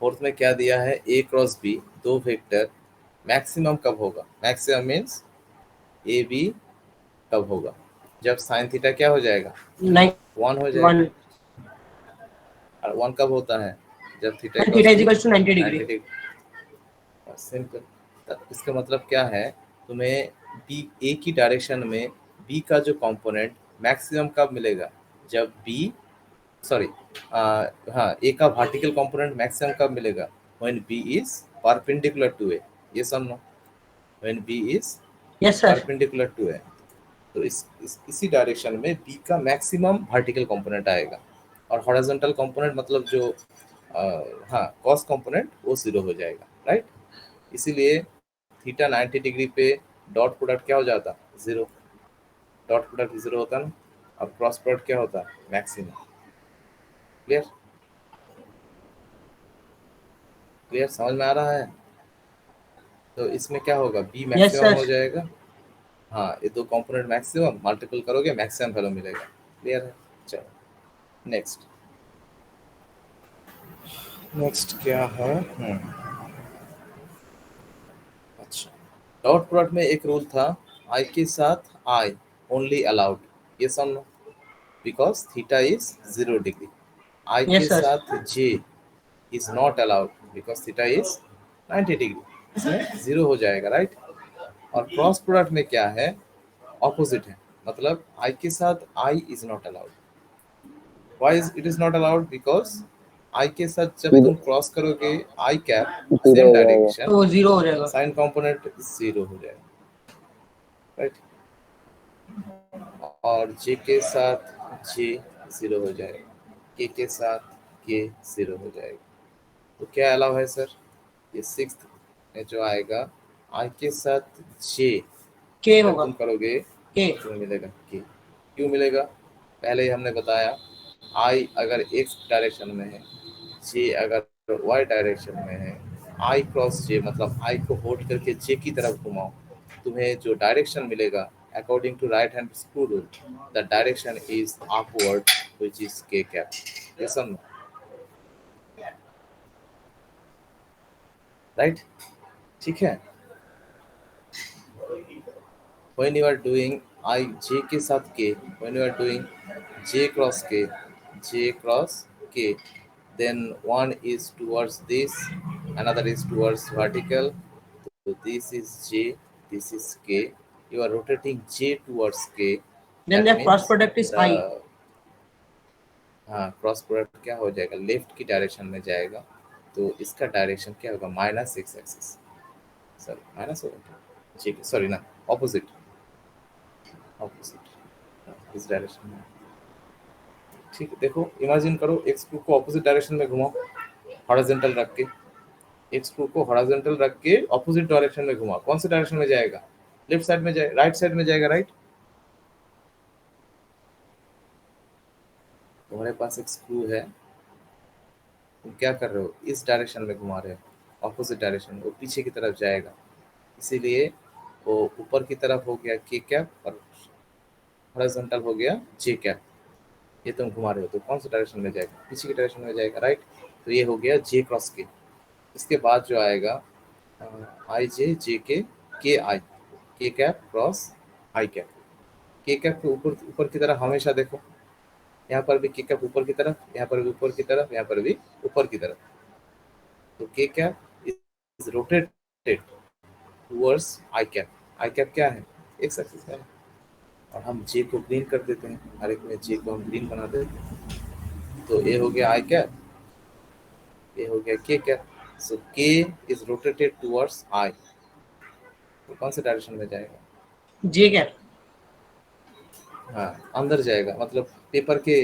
fourth में क्या दिया है, ए क्रॉस बी दो vector maximum कब होगा, मैक्सिमम मीन्स ए बी कब होगा, जब साइन थीटा क्या हो जाएगा, 1 हो जाएगा। 1 और 1 कब होता है, जब theta theta is equal to 90 degree. Simple. इसका मतलब क्या है, तुम्हें बी ए की डायरेक्शन में बी का जो कंपोनेंट मैक्सिमम कब मिलेगा, जब बी ए का वर्टिकल कंपोनेंट मैक्सिमम कब मिलेगा, when B is perpendicular to A. ये समझो, when B is yes sir. Perpendicular to A, तो इसी डायरेक्शन में बी का मैक्सिमम वर्टिकल कंपोनेंट आएगा, और हॉरिजॉन्टल कंपोनेंट मतलब जो कॉस कंपोनेंट वो 0 हो जाएगा, राइट। इसीलिए थीटा 90 डिग्री पे डॉट प्रोडक्ट क्या हो जाता, 0। डॉट प्रोडक्ट 0 होता ना, और क्रॉस प्रोडक्ट क्या होता, मैक्सिमम। क्लियर समझ में आ रहा है? तो इसमें क्या होगा, बी मैक्सिमम हो जाएगा। हाँ, ये दो कंपोनेंट मैक्सिमम मल्टीपल करोगे मैक्सिमम वैल्यू मिलेगा। क्लियर है? चलो नेक्स्ट क्या है, अच्छा, डॉट प्रोडक्ट में एक रूल था, आई के साथ आई ओनली अलाउड, ये समझो, because theta is 0 degree. I K Yes, sir. साथ J is not allowed because theta is 90 degree, इसमें 0 हो जाएगा, राइट। और क्रॉस प्रोडक्ट में क्या है, ऑपोजिट है, मतलब आई के साथ I is not allowed. Why is it is not allowed, because I K साथ जब तुम क्रॉस करोगे आई कैप सेम डायरेक्शन, तो 0 हो जाएगा। साइन कंपोनेंट 0 हो जाएगा, राइट। और जे के साथ जे 0 हो जाएगा, के साथ के 0 हो जाएगा। तो क्या अलाउ है सर, ये 6th में जो आएगा, आई के साथ जे के जब होगा, तुम करोगे के तो मिलेगा के। क्यों मिलेगा, पहले ही हमने बताया, आई अगर x डायरेक्शन में है, जे अगर y डायरेक्शन में है, आई क्रॉस जे मतलब आई को होल्ड करके जे की तरफ घुमाओ, तुम्हें जो डायरेक्शन मिलेगा according to right hand screw rule, the direction is upward which is K cap. ये समझो, राइट, ठीक है। when you are doing I j के साथ k, when you are doing j cross k, then one is towards this, another is towards vertical, so this is j, this is k, you are rotating j towards k, then the cross product is I। हाँ, cross product क्या हो जाएगा, left की direction में जाएगा, तो इसका direction क्या होगा, minus x axis, sorry minus होगा, ठीक है, सॉरी ना, ऑपोजिट इस डायरेक्शन में, ठीक है। देखो इमेजिन करो, एक्स स्क्रू को ऑपोजिट डायरेक्शन में घुमाओ, हॉरिजॉन्टल रख के, एक्स स्क्रू को हॉरिजॉन्टल रख के ऑपोजिट डायरेक्शन में घुमाओ, कौन से डायरेक्शन में जाएगा, लेफ्ट साइड में जाएगा, राइट साइड में जाएगा, राइट। तुम्हारे पास एक स्क्रू है, तुम क्या कर रहे हो, इस डायरेक्शन में घुमा रहे हो, ऑपोजिट डायरेक्शन, वो पीछे की तरफ जाएगा, इसीलिए वो ऊपर की तरफ हो गया के कैप और हॉरिजॉन्टल हो गया जे कैप। ये तुम घुमा रहे हो तो कौन सा डायरेक्शन में जाएगा, पीछे की डायरेक्शन में जाएगा, राइट। तो ये हो गया जे क्रॉस के। इसके बाद जो आएगा आई जे जे के आई, के कैप क्रॉस आई कैप। के कैप के ऊपर की तरफ हमेशा देखो, यहाँ पर भी के कैप ऊपर की तरफ, यहाँ पर भी ऊपर की तरफ, यहाँ पर भी ऊपर की तरफ। तो के cap is rotated towards I cap. I cap क्या है, एक्स एक्सिस है, और हम जे को ग्रीन कर देते हैं, हर एक में जे को हम ग्रीन बना देते हैं। तो ये हो गया आई कैप, ये हो गया के कैप। सो के इज रोटेटेड टुवर्ड्स आई, तो कौन से डायरेक्शन में जाएगा, जे कैप। हाँ, अंदर जाएगा मतलब पेपर के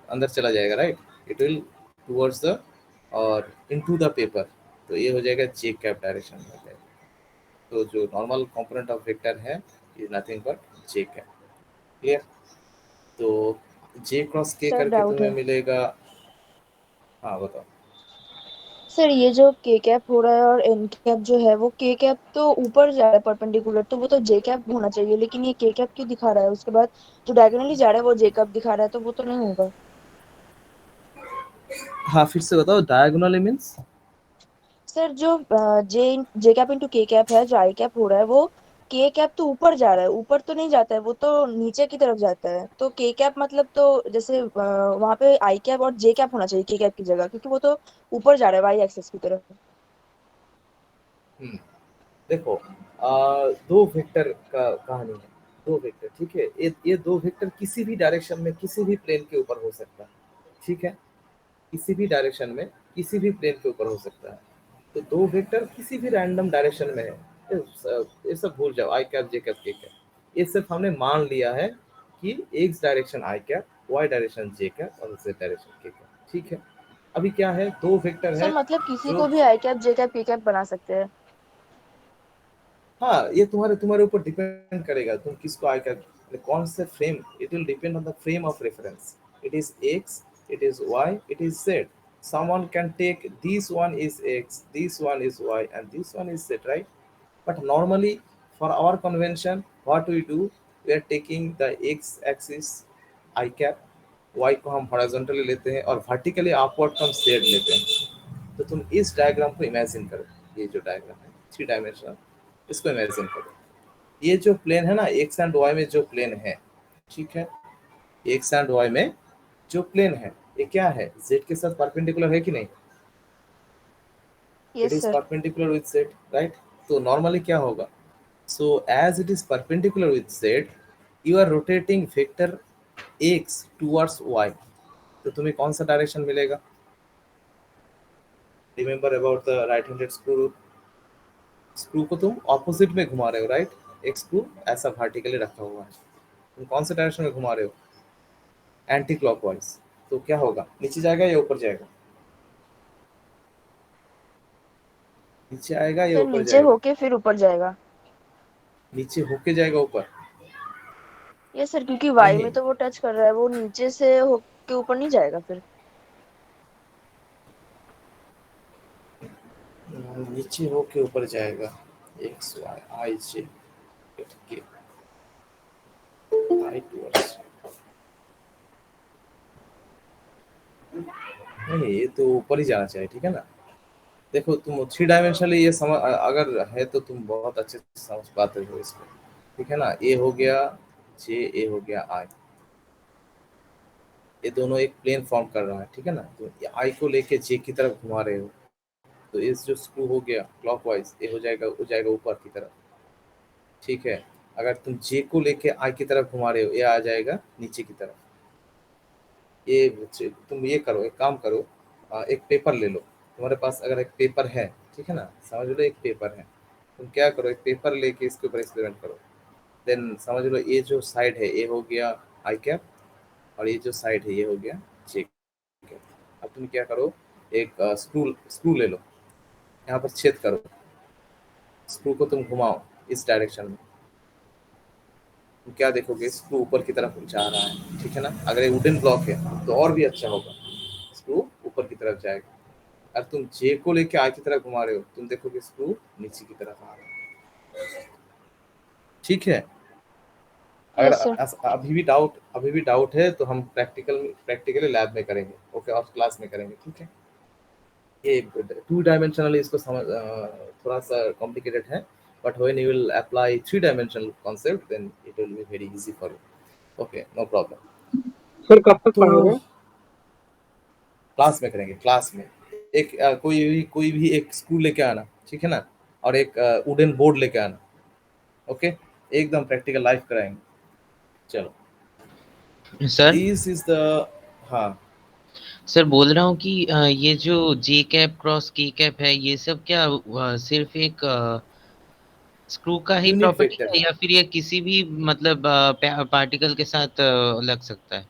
अंदर चला जाएगा, right? It will towards the और इनटू द पेपर, तो ये हो जाएगा जे कैप डायरेक्शन में हो जाएगा। तो जो नॉर्मल कंपोनेंट ऑफ वेक्टर है is nothing but J cap. Clear? तो जे क्रॉस के सर करके डाउट तुम्हें है मिलेगा। हाँ बताओ। सर, ये जो के कैप हो रहा है और एन कैप जो है, वो के कैप तो ऊपर जा रहा है परपेंडिकुलर, तो वो तो जे कैप होना चाहिए, लेकिन ये के कैप क्यों दिखा रहा है? उसके बाद जो डायगोनली जा रहा है वो जे कैप दिखा रहा है, तो वो तो नहीं होगा। हाँ फिर से बताओ, डायगोनली मीन्स? सर जो जे जे कैप इंटू के कैप है, जो आई कैप हो रहा है, वो के कैप तो ऊपर जा रहा है, ऊपर तो नहीं जाता है, वो तो नीचे की तरफ जाता है। तो के कैप मतलब तो जैसे वहां पे आई कैप और जे कैप होना चाहिए के कैप की जगह, क्योंकि वो तो ऊपर जा रहा है वाई एक्सिस की तरफ। हम्म, देखो दो वेक्टर का कहानी है। दो वेक्टर, ठीक है? ये दो वेक्टर किसी भी डायरेक्शन में किसी भी प्लेन के ऊपर हो सकता है, ठीक है? किसी भी डायरेक्शन में किसी भी प्लेन के ऊपर हो सकता है। तो दो वेक्टर किसी भी रैंडम डायरेक्शन में है, ये सब भूल जाओ, I cap J cap K cap. ये सिर्फ हमने मान लिया है कि X direction I cap, Y direction J cap और जेड डायरेक्शन के कैप, ठीक है? अभी क्या है, दो वेक्टर सर है मतलब किसी जो, को भी आई cap J cap K cap बना सकते हैं। हाँ ये तुम्हारे तुम्हारे ऊपर डिपेंड करेगा तुम किसको आई कैप, कौन से frame, it will depend on the frame of reference. It is X, it is Y, it is Z. someone can take this one is x, this one is y, and this one is z, right? But normally for our convention what we do, we are taking the x axis i cap, y को हम horizontally लेते हैं और vertically upward हम z लेते हैं। तो तुम इस डायग्राम को इमेजिन करो, ये जो डायग्राम है थ्री डायमेंशनल, इसको इमेजिन करो। ये जो प्लेन है ना, एक्स एंड वाई में जो प्लेन है, ठीक है? एक्स एंड वाई में जो प्लेन है ये क्या है, जेड के साथ परपेंडिकुलर है कि नहीं? It yes is sir. Perpendicular with Z, right? तो नॉर्मली क्या होगा, so as it is perpendicular with z, you are rotating vector x towards y, तो तुम्हें कौन सा डायरेक्शन मिलेगा? Remember about the right handed screw rule. Screw को तुम ऑपोजिट में घुमा रहे हो, राइट? एक स्क्रू ऐसा वर्टिकली रखा हुआ है, तुम कौन से डायरेक्शन में घुमा रहे हो? Anti clockwise. तो क्या होगा, नीचे जाएगा या ऊपर जाएगा? नीचे आएगा या सर ऊपर नीचे जाएगा? होके फिर ऊपर जाएगा। नीचे होके जाएगा ऊपर? यस सर, क्योंकि वाई नहीं, में तो वो टच कर रहा है, वो नीचे से होके ऊपर नहीं जाएगा फिर। नीचे होके ऊपर जाएगा। एक्स वाई आई जे के आई टूवर्ड्स, नहीं ये तो ऊपर ही जाना चाहिए, ठीक है ना? देखो तुम थ्री डायमेंशनली ये समझ अगर है तो तुम बहुत अच्छे से समझ पाते हो इसको, ठीक है ना? ए हो गया जे, ए हो गया आई, ये दोनों एक प्लेन फॉर्म कर रहा है, ठीक है ना? तो आई को लेके जे की तरफ घुमा रहे हो, तो इस जो स्क्रू हो गया क्लॉकवाइज, ये हो जाएगा ऊपर की तरफ, ठीक है? अगर तुम जे को लेके आई की तरफ घुमा रहे हो, ये आ जाएगा नीचे की तरफ। ये तुम ये करो, एक काम करो, एक पेपर ले लो, तुम्हारे पास अगर एक पेपर है, ठीक है ना, समझ लो एक पेपर है, तुम क्या करो, एक पेपर लेके इसके ऊपर एक्सपेरिमेंट करो। देन समझ लो ये जो साइड है ये हो गया आई कैप, और ये जो साइड है ये हो गया जे कैप। अब तुम क्या करो, एक स्क्रू स्क्रू ले लो, यहाँ पर छेद करो, स्क्रू को तुम घुमाओ इस डायरेक्शन में, तुम क्या देखोगे, स्क्रू ऊपर की तरफ जा रहा है, ठीक है ना? अगर ये वुडन ब्लॉक है तो और भी अच्छा होगा, स्क्रू ऊपर की तरफ जाएगा। अगर तुम जे को लेके आई की तरफ घुमा रहे हो, तुम देखोगे स्क्रू नीचे की तरफ आ रहा है, ठीक है? अगर यस सर। अभी भी डाउट है तो हम प्रैक्टिकली लैब में करेंगे, ओके, और क्लास में करेंगे, ठीक है? ये टू डायमेंशनली इसको समझ थोड़ा सा कॉम्प्लिकेटेड है, but when you will apply three dimensional concept then it will be very easy for you, okay, no problem. Sir कब तक तो पढ़ोगे? क्लास में करेंगे, क्लास में। एक कोई भी एक स्क्रू लेके आना, ठीक है ना, और एक वुडन बोर्ड लेके आना, ओके, एकदम प्रैक्टिकल लाइव कराएंगे। चलो, सर दिस इज द, हाँ सर बोल रहा हूँ कि ये जो जे कैप क्रॉस के कैप है, ये सब क्या सिर्फ एक स्क्रू का ही यूनिट प्रॉपर्टी वेक्टर है है। या फिर ये किसी भी मतलब पार्टिकल के साथ लग सकता है?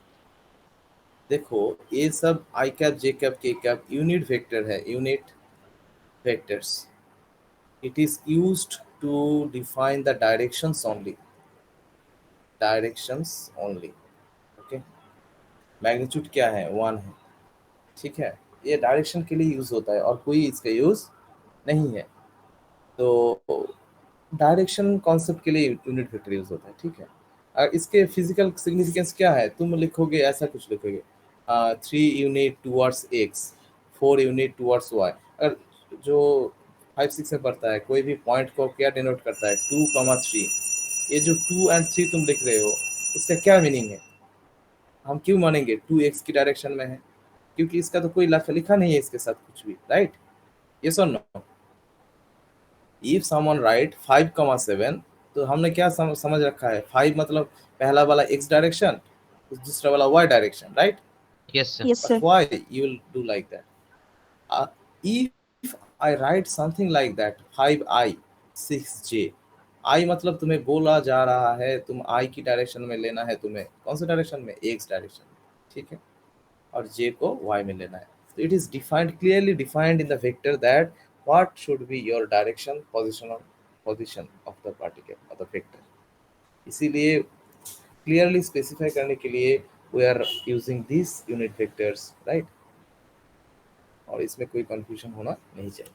देखो, ये सब I cap, J cap, K cap unit vector है, unit vectors. It is used to define the directions only, directions only. Okay, magnitude क्या है, 1 है, ठीक है। ये डायरेक्शन के लिए यूज होता है और कोई इसका यूज नहीं है। तो डायरेक्शन कॉन्सेप्ट के लिए यूनिट वेक्टर यूज होता है, ठीक है। इसके फिजिकल सिग्निफिकेंस क्या है, तुम लिखोगे ऐसा कुछ लिखोगे, 3 unit towards X, 4 unit towards Y. अगर जो 5-6 में पढ़ता है, कोई भी पॉइंट को क्या डिनोट करता है, 2, 3। ये जो 2 और 3 तुम लिख रहे हो, इसका क्या मीनिंग है? हम क्यों मानेंगे 2x की डायरेक्शन में है? क्योंकि इसका तो कोई लिखा नहीं है इसके साथ कुछ भी, राइट? यस और नो? इफ समवन राइट 5, 7, तो हमने क्या समझ रखा है, 5 मतलब पहला वाला x डायरेक्शन, दूसरा वाला y direction, right? Yes sir. Yes, But sir. why you will do like that? If I write something like that, 5i, 6j, i मतलब तुम्हें बोला जा रहा है तुम i की डायरेक्शन में लेना है, तुम्हें कौन सा डायरेक्शन में, x डायरेक्शन, ठीक है, और j को y में लेना है। So it is defined, clearly defined in the vector that what should be your direction, position of the particle or the vector। इसीलिए clearly specify करने के लिए we are using these unit vectors, right? और इसमें कोई confusion होना नहीं चाहिए।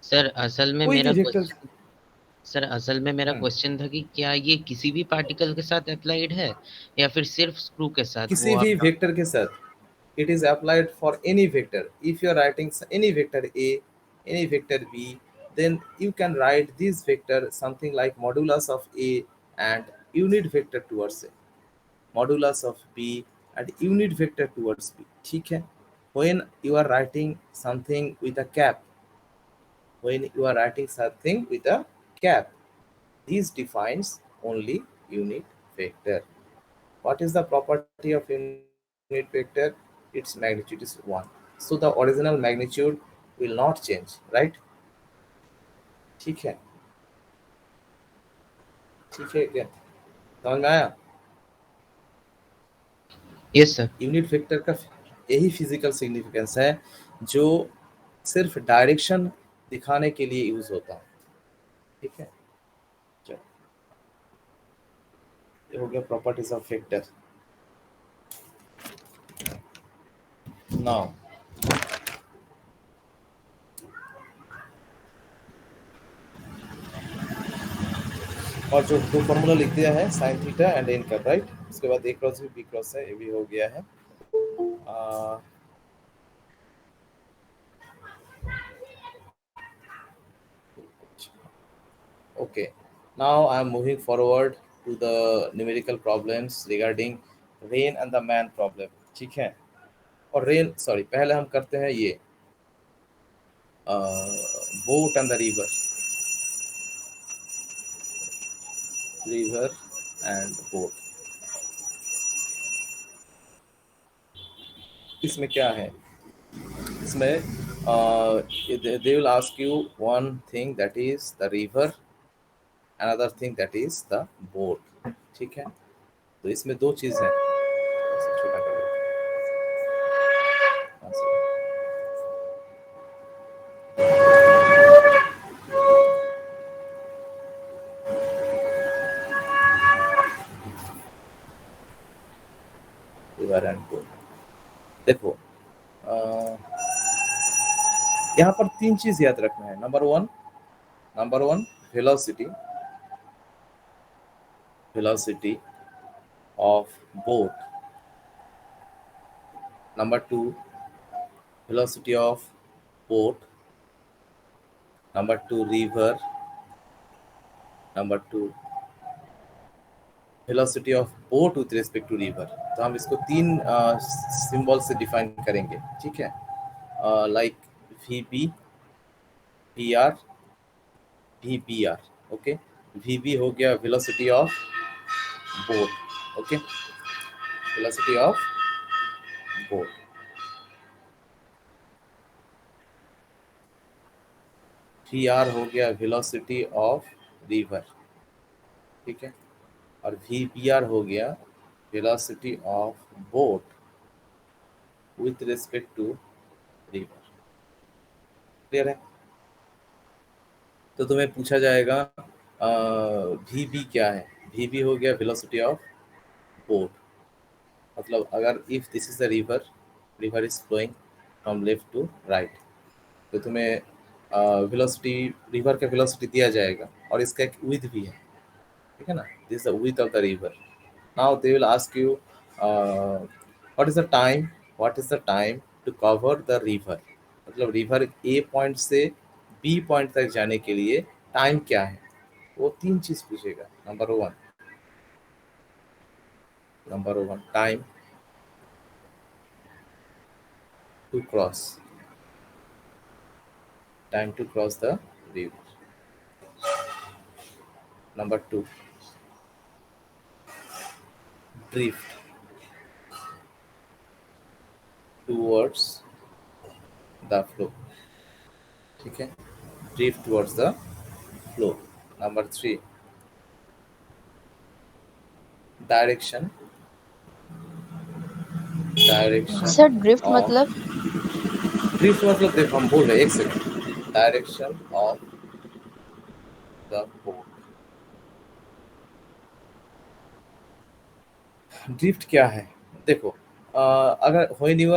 सर असल में कोई मेरा भी वेक्टर, क्वेश्चन सर असल में मेरा क्वेश्चन था कि क्या ये किसी भी पार्टिकल के साथ अप्लाइड है या फिर सिर्फ स्क्रू के साथ? वो किसी भी आप वेक्टर के साथ, it is applied for any vector। if you are writing any vector a, any vector b, then you can write this vector something like modulus of a and unit vector towards a, modulus of b and unit vector towards b, ठीक है। when you are writing something with a cap, when you are writing something with a cap, this defines only unit vector। What is the property of unit vector? Its magnitude is 1, so the original magnitude will not change, right? ठीक है, ठीक है क्या, समझ में आया? Yes sir. Unit vector का यही फिजिकल सिग्निफिकेंस है जो सिर्फ डायरेक्शन दिखाने के लिए यूज होता है, ठीक है। चलो, ये हो गया प्रॉपर्टीज ऑफ वेक्टर। नाउ और जो दो फॉर्मूला लिख दिया है, साइन थीटा एंड एन का, राइट? उसके बाद ए क्रॉस बी क्रॉस है, ये भी हो गया है। Okay, now I am moving forward to the numerical problems regarding rain and the man problem, ठीक है। और रेन, सॉरी, पहले हम करते हैं ये boat and the river, river and boat. इसमें क्या है, इसमें they will ask you one thing, that is the river, another thing that is the boat, ठीक है। तो इसमें दो चीज है, छोटा कर दो। हाँ, सर। River and boat. देखो, यहाँ पर तीन चीज याद रखना है। Number one velocity, velocity of boat। Number 2, velocity of boat। Number 2, river। Number 2, velocity of boat with respect to river। तो हम इसको तीन सिंबल से डिफाइन करेंगे, ठीक है। Like VB, PR, VBR। Okay, VB हो गया velocity of boat, okay, velocity of boat। VR हो गया velocity of रिवर, ठीक है। और VBR हो गया velocity of boat with respect to river. Clear है? तो तुम्हें पूछा जाएगा VB क्या है। VB हो गया वेलोसिटी ऑफ बोट, मतलब अगर if this is the river, river is flowing from left to right, तो तुम्हें वेलोसिटी, रिवर का वेलोसिटी दिया जाएगा और इसका एक विड्थ भी है, ठीक है ना। This the width of the river. Now they will ask you what is the time, what is the time to cover the river, मतलब रिवर ए पॉइंट से बी पॉइंट तक जाने के लिए टाइम क्या है। वो 3 चीज पूछेगा। Number one time to cross, time to cross the river. Number 2, drift towards the flow, ठीक है, drift towards the flow. Number 3, direction sir drift of, मतलब drift मतलब देखो हम बोल रहे हैं, एक second, direction of the boat. Drift क्या है? देखो अगर when you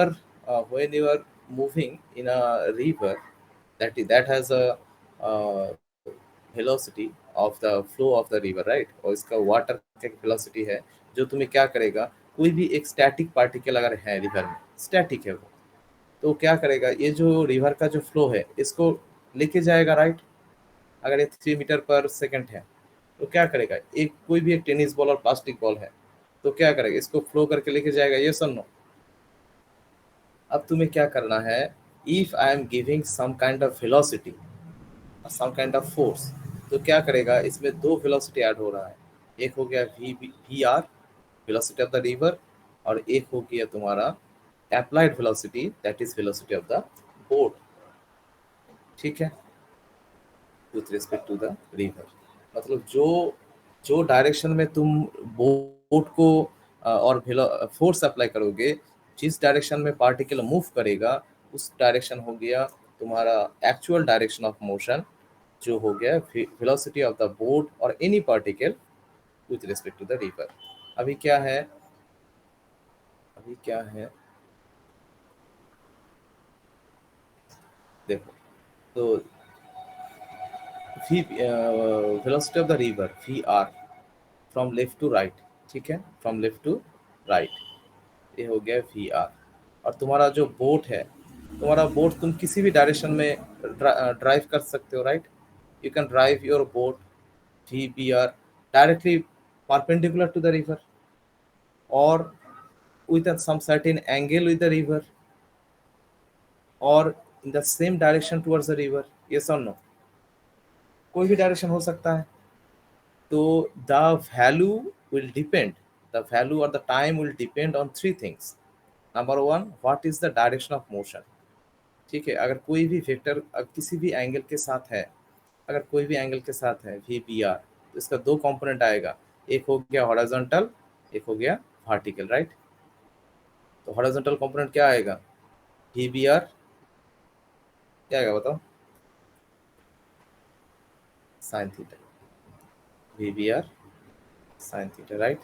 are moving in a river that has a velocity of the flow of the river, right, और इसका वाटर का वेलोसिटी है जो तुम्हें क्या करेगा, कोई भी एक स्टैटिक पार्टिकल अगर है रिवर में, स्टैटिक है वो, तो क्या करेगा, ये जो रिवर का जो फ्लो है इसको लेके जाएगा, राइट। अगर ये 3 मीटर पर सेकंड है तो क्या करेगा, एक कोई भी एक टेनिस बॉल और प्लास्टिक बॉल है तो क्या करेगा, इसको फ्लो करके लेके जाएगा, ये सुनो। अब तुम्हें क्या करना है, if I am giving some kind of velocity, some kind of force, तो क्या करेगा, इसमें 2 वेलोसिटी ऐड हो रहा है। एक हो गया VR velocity of the river, और एक हो गया तुम्हारा applied velocity, that is velocity of the boat, ठीक है, with respect to the river. मतलब जो डायरेक्शन में तुम बोट को और फोर्स अप्लाई करोगे, जिस डायरेक्शन में पार्टिकल मूव करेगा उस डायरेक्शन हो गया तुम्हारा एक्चुअल डायरेक्शन ऑफ मोशन, जो हो गया वेलोसिटी ऑफ द बोट और any particle with respect to the river. अभी क्या है देखो, तो velocity of the river VR from left to right, ठीक है, फ्रॉम लेफ्ट टू राइट, ये हो गया VR। और तुम्हारा जो बोट है, तुम्हारा बोट तुम किसी भी डायरेक्शन में ड्राइव कर सकते हो, right. You can drive your boat VBR directly perpendicular to the river और with some certain angle with the river or in the same direction towards the river, yes or no, कोई भी direction हो सकता है। तो the value will depend, the value or the time will depend on 3 things. Number 1, what is the direction of motion, ठीक है। अगर कोई भी वेक्टर किसी भी एंगल के साथ है, अगर कोई भी एंगल के साथ है VBR, तो इसका 2 कंपोनेंट आएगा, एक हो गया हॉरिजॉन्टल, एक हो गया वर्टिकल, राइट। तो हॉरिजॉन्टल कंपोनेंट क्या आएगा, VBR क्या आएगा बताओ, sine theta, VBR sine theta, right.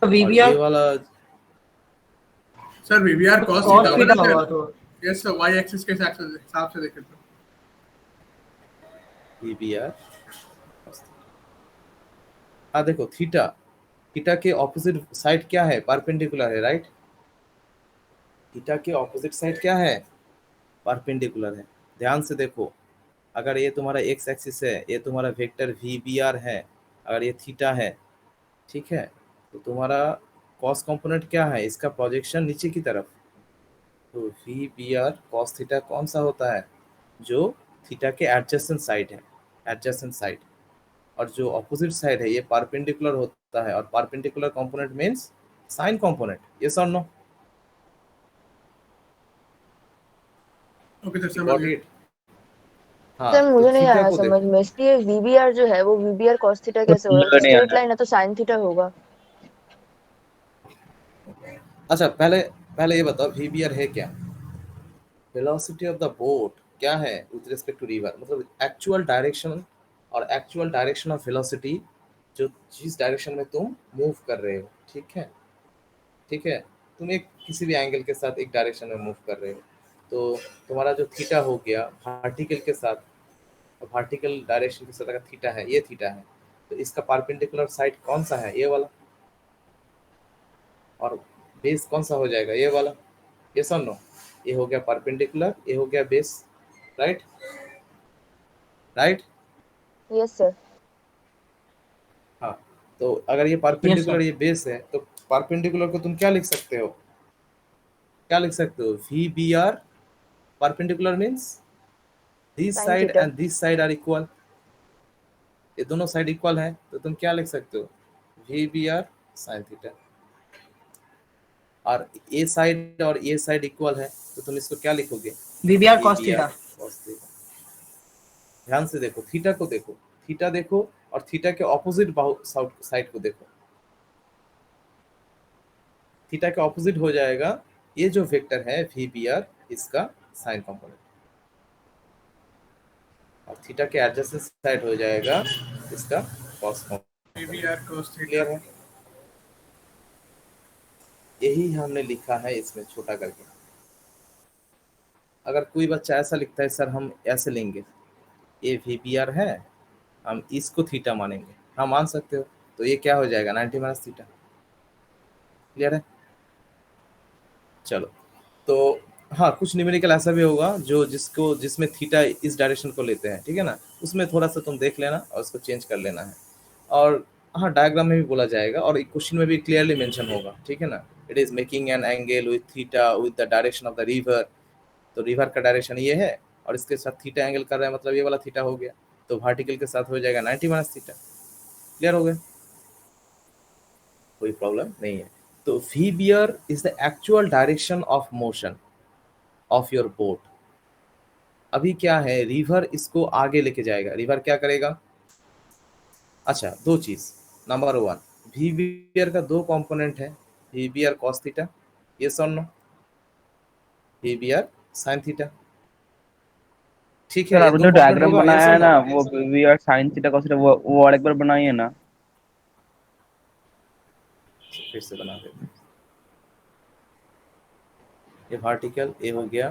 VBR ये वाला sir VBR cos cos theta theta होगा होगा तो तो यस सर, y एक्सिस के हिसाब से देखें तो VBR, हाँ देखो थीटा के ऑपोजिट साइड क्या है, परपेंडिकुलर है, राइट। थीटा के ऑपोजिट साइड क्या है, परपेंडिकुलर है। ध्यान से देखो, अगर ये तुम्हारा x एक्सिस है, ये तुम्हारा वेक्टर VBR है, अगर ये थीटा है, ठीक है, तो तुम्हारा cos कंपोनेंट क्या है, इसका प्रोजेक्शन नीचे की तरफ। तो VBR cos थीटा कौन सा होता है, जो थीटा के एडजेसेंट साइड है, एडजेसेंट साइड, और जो ऑपोजिट साइड है ये परपेंडिकुलर होता है, और perpendicular component means sign component, yes और नो। ओके सर, समझ गए। हाँ सर तो मुझे नहीं थीटा आया को समझ देखो। में, इसलिए वीबीआर जो है वो वीबीआर कॉस थीटा कुछ कैसे होगा? समझ नहीं स्ट्रेट आया। लाइन है तो साइन थीटा होगा। अच्छा पहले पहले ये बताओ वीबीआर है क्या? वेलोसिटी ऑफ द बोट क्या है विद रिस्पेक्ट टू रिवर, मतलब एक्चुअल डायरेक्शन और एक्चुअल डायरेक्शन ऑफ वेलोसिटी, जो जिस डायरेक्शन में तुम मूव कर रहे हो, ठीक है, ठीक है, तुम एक किसी भी एंगल के साथ एक डायरेक्शन में मूव कर रहे हो, तो तुम्हारा जो थीटा हो गया वर्टिकल के साथ, वर्टिकल डायरेक्शन के साथ अगर थीटा है, ये थीटा है, तो इसका परपेंडिकुलर साइड कौन सा है? ये वाला। और बेस कौन सा हो जाएगा? ये वाला। ये सुन लो, ये हो गया परपेंडिकुलर, ये हो गया base, right right. Yes sir. हाँ, तो अगर ये यस सर। परपेंडिकुलर ये बेस है, तो परपेंडिकुलर को तुम क्या लिख सकते हो? क्या लिख सकते हो? V B R perpendicular means this sine side theta. And this side are equal, ये दोनों साइड इक्वल है, तो तुम क्या लिख सकते हो? V B R sine theta. और ए साइड और ए साइड इक्वल है, तो तुम इसको क्या लिखोगे? VBR V cos B R theta. Cos theta. ध्यान से देखो, थीटा को देखो, थीटा देखो, और थीटा के ऑपोजिट साइड को देखो। थीटा के ऑपोजिट हो जाएगा ये जो वेक्टर है वी बी आर, इसका साइन कंपोनेंट, और थीटा के एडजेसेंट साइड हो जाएगा इसका cos component. VBR cos clear theta. है? यही हमने लिखा है इसमें छोटा करके। अगर कोई बच्चा ऐसा लिखता है सर हम ऐसे लेंगे, ये वी बी आर है, हम इसको थीटा मानेंगे, हाँ मान सकते हो, तो ये क्या हो जाएगा? 90 माइनस थीटा। क्लियर है? चलो, तो हाँ, कुछ न्यूमेरिकल ऐसा भी होगा जो जिसमें थीटा इस डायरेक्शन को लेते हैं, ठीक है ना, उसमें थोड़ा सा तुम देख लेना और उसको चेंज कर लेना है। और हाँ, डायग्राम में भी बोला जाएगा और एक क्वेश्चन में भी क्लियरली मेंशन होगा, ठीक है ना। It is making an angle with theta with the direction of the river, तो रिवर का डायरेक्शन ये है और इसके साथ थीटा एंगल कर रहा है, मतलब ये वाला थीटा हो गया, तो वर्टिकल के साथ हो जाएगा 90 माइनस थीटा। क्लियर हो गया? कोई प्रॉब्लम नहीं है। तो V BR is the actual direction of motion of your boat. अभी क्या है, रिवर इसको आगे लेके जाएगा। रिवर क्या करेगा? अच्छा, दो चीज। नंबर वन, वी बियर का दो कंपोनेंट है, वी बियर कॉस थीटा, ये सुन लो, वी बियर साइन थीटा, ठीक सर है, ये आपने दो जो कंपोनेंट डायग्राम होगा, ये बनाया है सुन लो। ना, वो V R sine theta cos theta, वो और एक बार बनाइए ना। फिर से बना देते हैं। ये वर्टिकल ये हो गया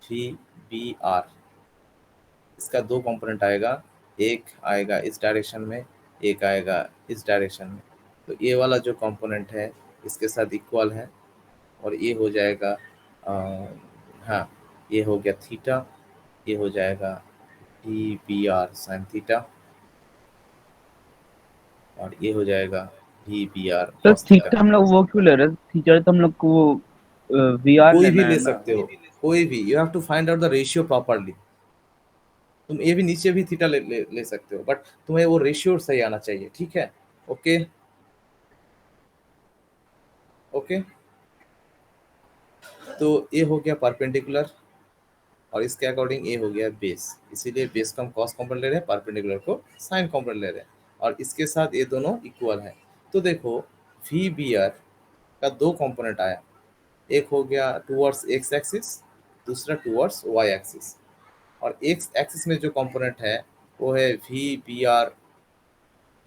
वी बी आर, इसका दो कंपोनेंट आएगा, एक आएगा इस डायरेक्शन में, एक आएगा इस डायरेक्शन में, तो ये वाला जो कंपोनेंट है इसके साथ इक्वल है, और ये हो जाएगा हाँ, ये हो गया थीटा, ये हो जाएगा D B R sine theta, और ये हो जाएगा D B R sir cos theta. Theta हम लोग वो क्यों ले रहे हैं? थीटा तो हम लोग को वी आर कोई भी लेना है ले ना। सकते हो, कोई भी, you have to find out the ratio properly. तुम ये भी नीचे भी थीटा ले सकते हो, बट तुम्हें वो रेशियो सही आना चाहिए, ठीक है? ओके ओके, तो ये हो गया परपेंडिकुलर, और इसके अकॉर्डिंग ये हो गया बेस, इसीलिए बेस को हम कॉस कंपोनेंट ले रहे हैं, परपेंडिकुलर को साइन कंपोनेंट ले रहे हैं, और इसके साथ ये दोनों इक्वल है। तो देखो, वी बी आर का दो कंपोनेंट आया, एक हो गया टूवर्ड्स एक्स एक्सिस, दूसरा टूवर्ड्स वाई एक्सिस, और एक्स एक्सिस में जो कंपोनेंट है वो है V B R,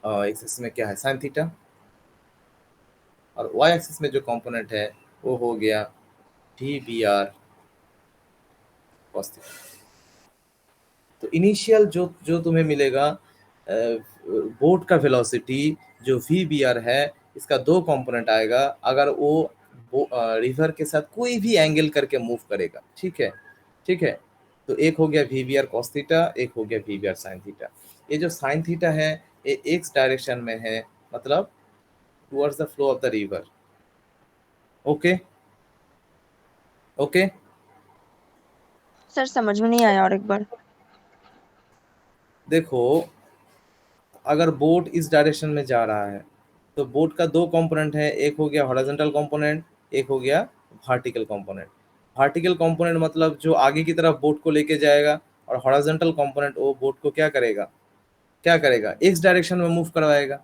x axis में क्या है? साइन थीटा, और वाई एक्सिस में जो कंपोनेंट है वो हो गया V B R cos theta. तो इनिशियल जो जो तुम्हें मिलेगा बोट का वेलोसिटी जो वी बी आर है, इसका दो कंपोनेंट आएगा अगर वो रिवर के साथ कोई भी एंगल करके मूव करेगा, ठीक है, ठीक है। तो एक हो गया V B R cos theta, एक हो गया V B R sine theta. ये जो साइन थीटा है ये एक्स डायरेक्शन में है, मतलब towards the flow of the river. Okay okay, sir समझ में नहीं आया, और एक बार। देखो, अगर बोट इस डायरेक्शन में जा रहा है तो बोट का दो कंपोनेंट है, एक हो गया हॉरिजॉन्टल कंपोनेंट, एक हो गया वर्टिकल कंपोनेंट। वर्टिकल कंपोनेंट मतलब जो आगे की तरफ बोट को लेके जाएगा, और हॉरिजॉन्टल कंपोनेंट वो बोट को क्या करेगा एक्स डायरेक्शन में मूव करवाएगा।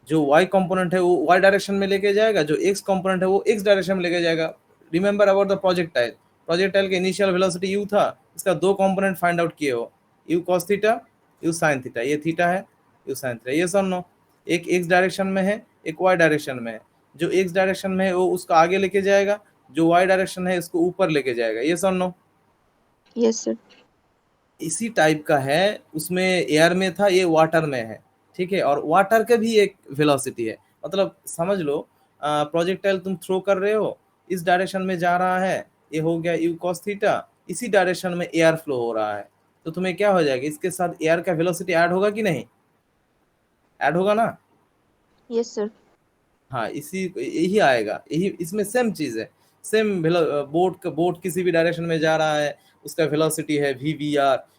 जो y कंपोनेंट है वो y डायरेक्शन में लेके जाएगा, जो x कंपोनेंट है वो x डायरेक्शन में लेके जाएगा। रिमेंबर अबाउट द प्रोजेक्टाइल के इनिशियल वेलोसिटी u था, इसका दो कंपोनेंट फाइंड आउट किए हो, u cos theta, u sin theta. ये थीटा है, u sin थीटा। ये सब नो, एक x डायरेक्शन में है, एक y डायरेक्शन में है। जो x डायरेक्शन में है वो उसको आगे लेके जाएगा, जो y डायरेक्शन है इसको ऊपर लेके जाएगा। ये सब नो। Yes sir. इसी टाइप का है, उसमें एयर में था, ये वाटर में है, ठीक है। और वाटर के भी एक वेलोसिटी है, मतलब समझ लो प्रोजेक्टाइल तुम थ्रो कर रहे हो, इस डायरेक्शन में जा रहा है, ये हो गया u cos थीटा, इसी डायरेक्शन में एयर फ्लो हो रहा है, तो तुम्हें क्या हो जाएगा, इसके साथ एयर का वेलोसिटी ऐड होगा कि नहीं, ऐड होगा ना। Yes sir. हाँ, इसी यही आएगा, यही इसमें सेम चीज है, सेम बोट किसी भी डायरेक्शन में जा रहा है, उसका वेलोसिटी है वी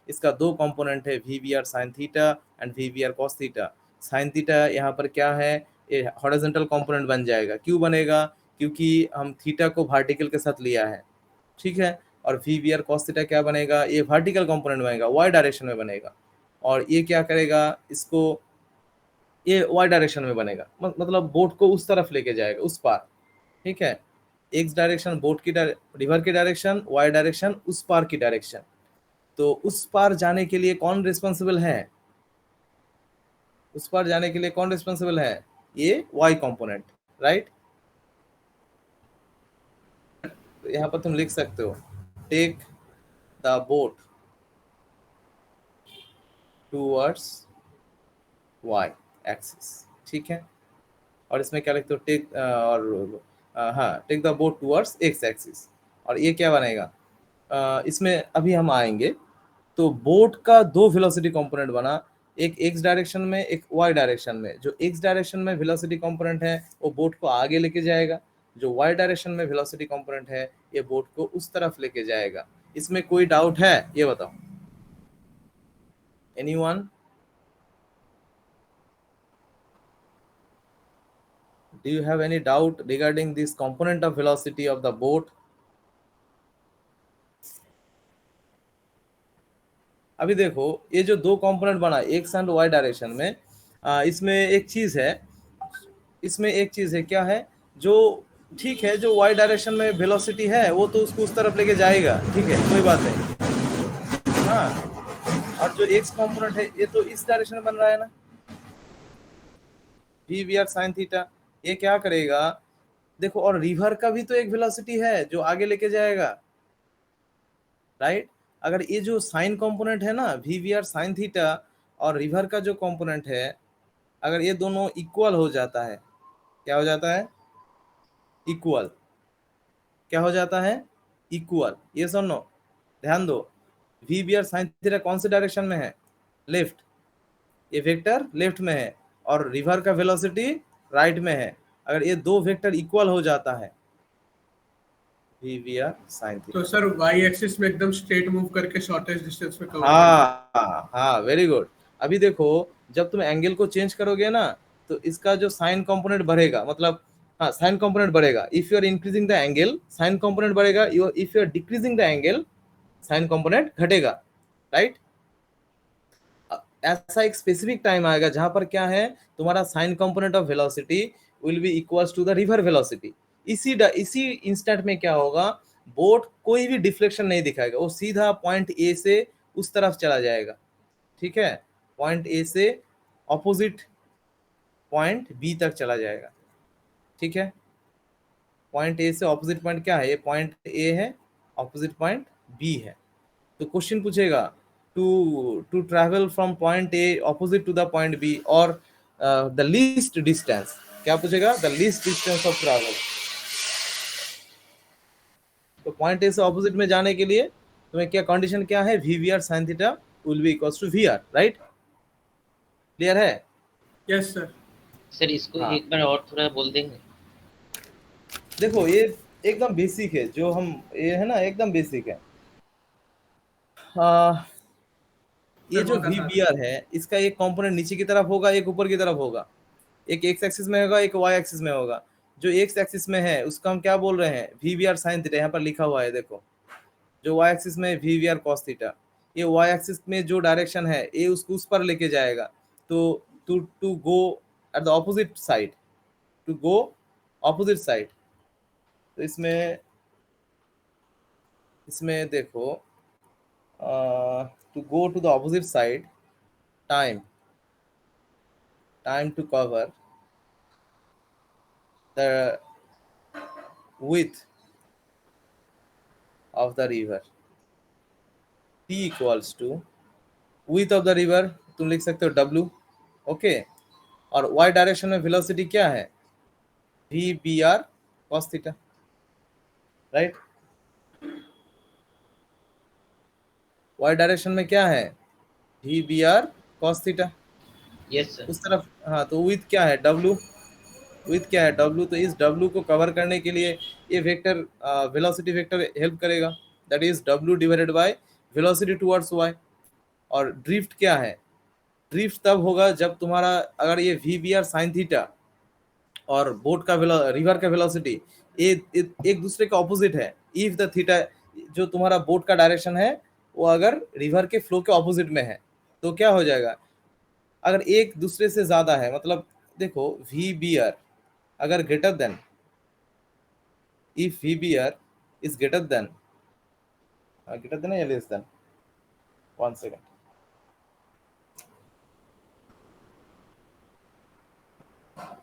इसका दो कंपोनेंट है V sine theta and V cos theta. Sine theta यहाँ पर क्या है, ये हॉरिजॉन्टल कंपोनेंट बन जाएगा। क्यों बनेगा, क्योंकि हम थीटा को वर्टिकल के साथ लिया है, ठीक है। और वी cos थीटा क्या बनेगा, ये वर्टिकल कंपोनेंट बनेगा, वाई डायरेक्शन में बनेगा। और ये क्या करेगा, इसको ये वाई डायरेक्शन में बनेगा, मतलब बोट को उस तरफ लेके जाएगा, उस पार, ठीक है। एक्स डायरेक्शन बोट की रिवर की डायरेक्शन, वाई डायरेक्शन उस पार की डायरेक्शन। तो उस पार जाने के लिए कौन रिस्पॉन्सिबल है, उस पार जाने के लिए कौन रिस्पॉन्सिबल है, ये वाई कंपोनेंट, राइट। यहाँ पर तुम लिख सकते हो, take the boat towards y axis, ठीक है। और इसमें क्या लिखते हो, टेक हाँ, take the boat towards x axis. और ये क्या बनेगा, इसमें अभी हम आएंगे। तो बोट का दो वेलोसिटी कंपोनेंट बना, एक एक्स डायरेक्शन में, एक वाई डायरेक्शन में। जो एक्स डायरेक्शन में वेलोसिटी कंपोनेंट है वो बोट को आगे लेके जाएगा, जो वाई डायरेक्शन में वेलोसिटी कंपोनेंट है ये बोट को उस तरफ लेके जाएगा। इसमें कोई डाउट है, ये बताओ, anyone? Do you have any doubt regarding this component of velocity of the boat? अभी देखो, ये जो दो कंपोनेंट बना एक्स एंड वाई डायरेक्शन में, इसमें एक चीज है, क्या है, जो ठीक है, जो वाई डायरेक्शन में वेलोसिटी है वो तो उसको उस तरफ लेके जाएगा, ठीक है, कोई बात नहीं। हाँ, और जो एक्स कंपोनेंट है ये तो इस डायरेक्शन में बन रहा है ना, वी साइन थीटा। ये क्या करेगा, देखो, और रिवर का भी तो एक वेलोसिटी है जो आगे लेके जाएगा, राइट। अगर ये जो साइन कंपोनेंट है ना, वी साइन थीटा, और रिवर का जो कंपोनेंट है, अगर ये दोनों इक्वल हो जाता है, क्या हो जाता है, इक्वल। क्या हो जाता है, इक्वल। ये सुनो, ध्यान दो, वी साइन थीटा कौन से डायरेक्शन में है, लेफ्ट, ये वेक्टर लेफ्ट में है, और रिवर का वेलोसिटी राइट में है। अगर ये दो वेक्टर इक्वल हो जाता है, वी साइन थीटा, तो सर वाई एक्सिस में एकदम स्ट्रेट मूव करके शॉर्टेस्ट डिस्टेंस पे कवर। हाँ, वेरी गुड। अभी देखो, जब तुम एंगल को चेंज करोगे ना, तो इसका जो साइन कंपोनेंट बढ़ेगा, मतलब हाँ, साइन कंपोनेंट बढ़ेगा। If you are increasing the angle, sine component बढ़ेगा। If you are decreasing the angle, sine component घटेगा, राइट। ऐसा एक स्पेसिफिक टाइम आएगा जहां पर क्या है, तुम्हारा sine component of velocity will be equals to the river velocity. इसी इंस्टेंट में क्या होगा, बोट कोई भी डिफ्लेक्शन नहीं दिखाएगा, वो सीधा पॉइंट ए से उस तरफ चला जाएगा, ठीक है। पॉइंट ए से ऑपोजिट पॉइंट बी तक चला जाएगा, ठीक है। पॉइंट ए से ऑपोजिट पॉइंट क्या है, ये पॉइंट ए है, ऑपोजिट पॉइंट बी है। तो क्वेश्चन पूछेगा, to travel from point A opposite to the point B, और द लीस्ट डिस्टेंस, क्या पूछेगा, the least distance of travel. तो पॉइंट ए से ऑपोजिट में जाने के लिए तुम्हें क्या कंडीशन क्या है, V R sine theta will be equals to V R, right. Clear है? Yes sir. सर इसको हाँ। एक बार और थोड़ा बोल देंगे? देखो, ये एकदम बेसिक है, जो हम ये है ना, एकदम बेसिक है। ये जो वी बी आर है, इसका एक कंपोनेंट नीचे की तरफ होगा, एक ऊपर की तरफ होगा, एक एक्स एक्सिस में होगा, एक वाई एक्सिस में होगा। जो एक्स एक्सिस में है उसका हम क्या बोल रहे हैं, वी आर साइन थीटा, यहाँ पर लिखा हुआ है, देखो जो वाई एक्सिस में V V R cos theta, ये वाई एक्सिस में जो डायरेक्शन है ये उसको उस पर लेके जाएगा। तो to go at the opposite side, to go opposite side. तो इसमें देखो to go to the opposite side, time to cover the width of the river, t equals to width of the river, तुम लिख सकते हो w, okay. और y direction में velocity क्या है, v b r cos theta, right. y direction में क्या है, v b r cos theta, yes sir. उस तरफ। हाँ, तो width क्या है, w, width क्या है, w। तो इस w को कवर करने के लिए ये वेक्टर वेलोसिटी वेक्टर हेल्प करेगा, that is w divided by velocity towards y। और ड्रिफ्ट क्या है, ड्रिफ्ट तब होगा जब तुम्हारा अगर ये V B R sine theta और बोट का रिवर का वेलोसिटी एक दूसरे के ऑपोजिट है, इफ द थीटा जो तुम्हारा बोट का डायरेक्शन है वो अगर रिवर के फ्लो के ऑपोजिट में है, तो क्या हो जाएगा, अगर एक दूसरे से ज्यादा है, मतलब देखो वी बी आर अगर greater than, if V B R is greater than या लेस देन, 1 सेकेंड,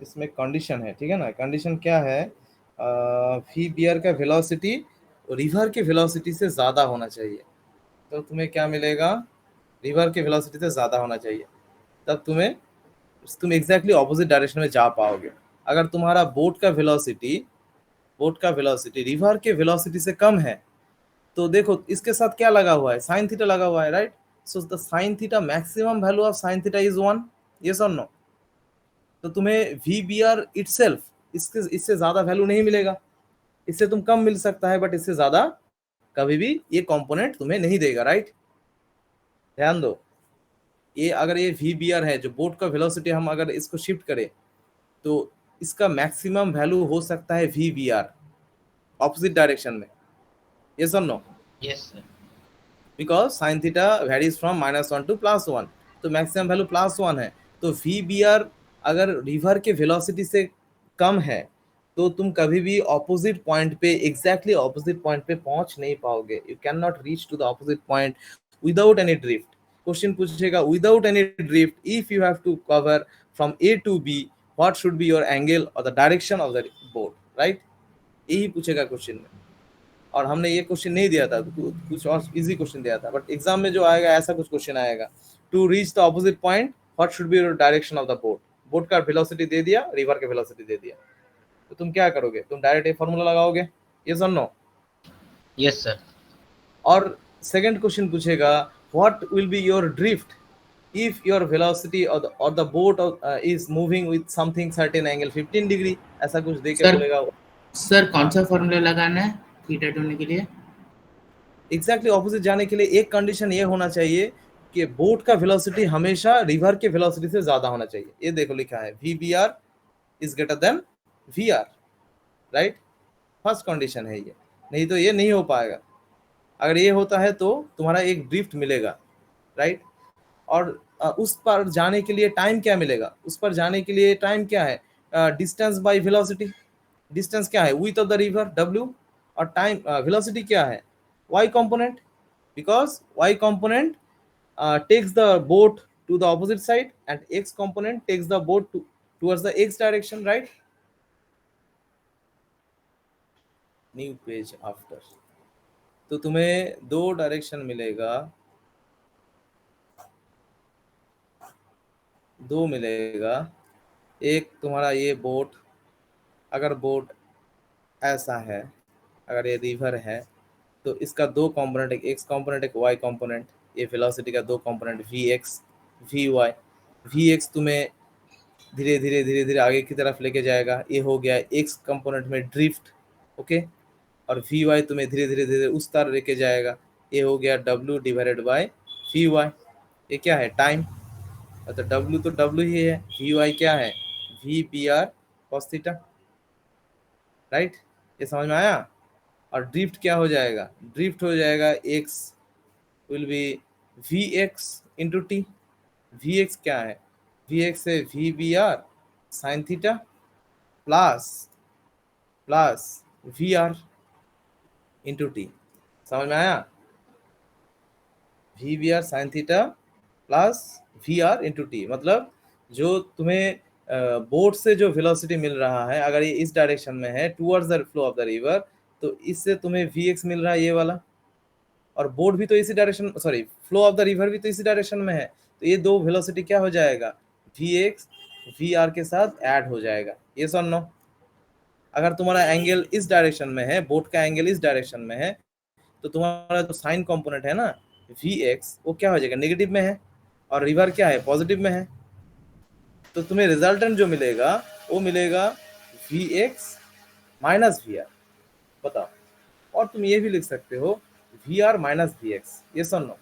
इसमें कंडीशन है, ठीक है ना। कंडीशन क्या है, वी बी आर का वेलोसिटी रिवर के वेलोसिटी से ज्यादा होना चाहिए। तो तुम्हें क्या मिलेगा, रिवर के वेलोसिटी से ज्यादा होना चाहिए, तब तुम एग्जैक्टली ऑपोजिट डायरेक्शन में जा पाओगे। अगर तुम्हारा बोट का वेलोसिटी रिवर के वेलोसिटी से कम है, तो देखो इसके साथ क्या लगा हुआ है, साइन थीटा लगा हुआ है, right. So the sine theta maximum value of sine theta is 1, yes और नो। तो तुम्हें वी बी आर इटसेल्फ इससे ज्यादा वैल्यू नहीं मिलेगा, इससे तुम कम मिल सकता है, बट इससे ज्यादा कभी भी ये कंपोनेंट तुम्हें नहीं देगा, राइट। ध्यान दो, ये अगर ये वी बी आर है जो बोट का वेलोसिटी, हम अगर इसको शिफ्ट करें तो इसका मैक्सिमम वैल्यू हो सकता है V B R opposite direction में, यस और no. Yes sir. Because sine theta varies from -1 to +1, तो मैक्सिमम वैल्यू +1 है। तो वी बी आर अगर रिवर के वेलोसिटी से कम है तो तुम कभी भी ऑपोजिट पॉइंट पे, एग्जैक्टली ऑपोजिट पॉइंट पे पहुंच नहीं पाओगे। You can not reach to the opposite point without any drift. Question पूछेगा without any drift, if you have to cover from A to B, what should be your angle और the direction of the boat, right. यही पूछेगा question में। और हमने ये question नहीं दिया था, कुछ और इजी क्वेश्चन दिया था, बट एग्जाम में जो आएगा ऐसा कुछ क्वेश्चन आएगा, to reach the opposite point what should be your direction of the boat. Boat का वेलोसिटी दे दिया, रिवर का वेलोसिटी दे दिया, तो तुम क्या करोगे, तुम डायरेक्ट ये फॉर्मूला लगाओगे, यस और नो। Yes sir. और सेकंड क्वेश्चन पूछेगा what will be your drift if your velocity और the boat is moving with something certain angle 15 degree, ऐसा कुछ देके बोलेगा। सर कौन सा फॉर्मूला लगाना है थीटा ढूंढने के लिए? एग्जैक्टली ऑपोजिट जाने के लिए एक कंडीशन ये होना चाहिए कि बोट का वेलोसिटी हमेशा रिवर के वेलोसिटी से ज्यादा होना चाहिए। ये देखो लिखा है V B R is greater than V R, right. First condition है ये, नहीं तो ये नहीं हो पाएगा। अगर ये होता है तो तुम्हारा एक ड्रिफ्ट मिलेगा, राइट। और उस पर जाने के लिए टाइम क्या मिलेगा, उस पर जाने के लिए टाइम क्या है, डिस्टेंस बाय वेलोसिटी। डिस्टेंस क्या है, width of the river w, और टाइम वेलोसिटी क्या है, y component, because y component takes the boat to the opposite side and x component takes the boat towards the x direction, right. New page after, तो तुम्हें दो direction मिलेगा, एक तुम्हारा ये बोट, अगर बोट ऐसा है, अगर ये रिवर है तो इसका दो कंपोनेंट, एक एक्स कंपोनेंट एक वाई कंपोनेंट। ये वेलोसिटी का दो component V x V y. V x तुम्हें धीरे धीरे आगे की तरफ लेके जाएगा, ये हो गया एक्स कंपोनेंट में ड्रिफ्ट, ओके। और वी वाई तुम्हें धीरे धीरे उस तरह लेके जाएगा, ये हो गया w divided by V y. ये क्या है, टाइम। तो w तो w ही है, वी वाई क्या है, V B R cos theta, right. ये समझ में आया। और ड्रिफ्ट क्या हो जाएगा, ड्रिफ्ट हो जाएगा x will be vx into T. vx क्या है, vx है vbr sine theta plus vr into T. समझ में आया, vbr sine theta plus vr into T, मतलब जो तुम्हें बोट से जो वेलोसिटी मिल रहा है, अगर ये इस डायरेक्शन में है towards the flow of the river, तो इससे तुम्हें vx मिल रहा है ये वाला, और बोट भी तो इसी direction, sorry flow of the river भी तो इसी डायरेक्शन में है, तो ये दो वेलोसिटी क्या हो जाएगा, vx vr के साथ ऐड हो जाएगा। ये और नो, अगर तुम्हारा एंगल इस डायरेक्शन में है, बोट का एंगल इस डायरेक्शन में है, तो तुम्हारा जो साइन कंपोनेंट है ना vx वो क्या हो जाएगा, नेगेटिव में है, और रिवर क्या है, पॉजिटिव में है, तो तुम्हें रिजल्टेंट जो मिलेगा वो मिलेगा vx माइनस vr। बताओ, और तुम ये भी लिख सकते हो vr माइनस vx, ये सुन लो,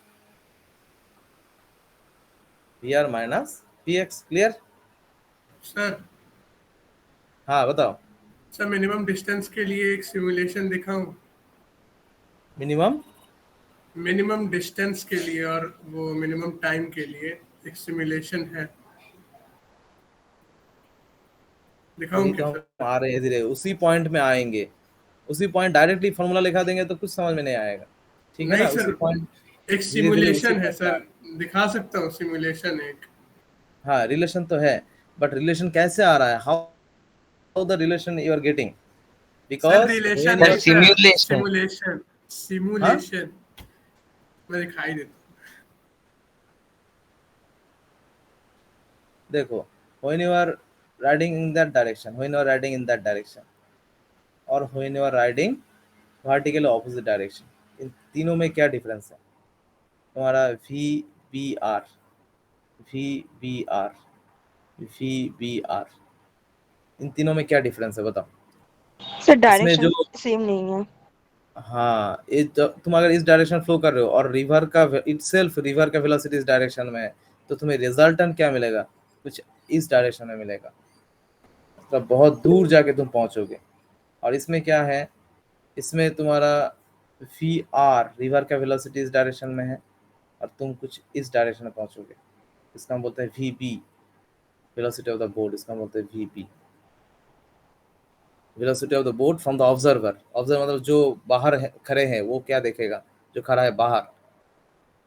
vr minus vx, clear. Sir हाँ बताओ। सर मिनिमम डिस्टेंस के लिए एक सिमुलेशन दिखाऊं, मिनिमम डिस्टेंस के लिए और वो मिनिमम टाइम के लिए एक सिमुलेशन है, दिखाऊं अभी तो क्या हम सर? आ रहे हैं धीरे, उसी पॉइंट में आएंगे, उसी पॉइंट डायरेक्टली फॉर्मूला लिखा देंगे तो कुछ समझ में नहीं आएगा, ठीक है नहीं ना, सर, उसी पॉइंट एक धीरे धीरे उसी सिमुलेशन है point पे सर, दिखा सकता हूँ सिमुलेशन एक। हाँ रिलेशन तो है, बट रिलेशन कैसे आ रहा है, how the relation you are getting, sir because relation sir नहीं सर, सिमुलेशन। सिमुलेशन, हाँ सिमुलेशन मैं दिखाई देता हूँ। देखो, when you are riding in that direction, when you are riding in that direction, और when you are riding vertical opposite direction, इन तीनों में क्या डिफरेंस है, तुम्हारा V B R V B R V B R, इन तीनों में क्या डिफरेंस है बताओ। सर इसमें जो, डायरेक्शन सेम नहीं है। हाँ ये तुम अगर इस डायरेक्शन फ्लो कर रहे हो और रिवर का इटसेल्फ, रिवर का वेलोसिटी इस डायरेक्शन में है, तो तुम्हें रिजल्टेंट क्या मिलेगा, कुछ इस डायरेक्शन में मिलेगा, मतलब बहुत दूर जाके तुम पहुंचोगे। और इसमें क्या है, इसमें तुम्हारा वी आर रिवर का वेलोसिटी इस डायरेक्शन में है और तुम कुछ इस डायरेक्शन में पहुंचोगे, इसका हम बोलते हैं V B, velocity of the board, इसका हम बोलते हैं V B, velocity of the board from the observer. Observer मतलब जो बाहर है, खड़े हैं, वो क्या देखेगा, जो खड़ा है बाहर।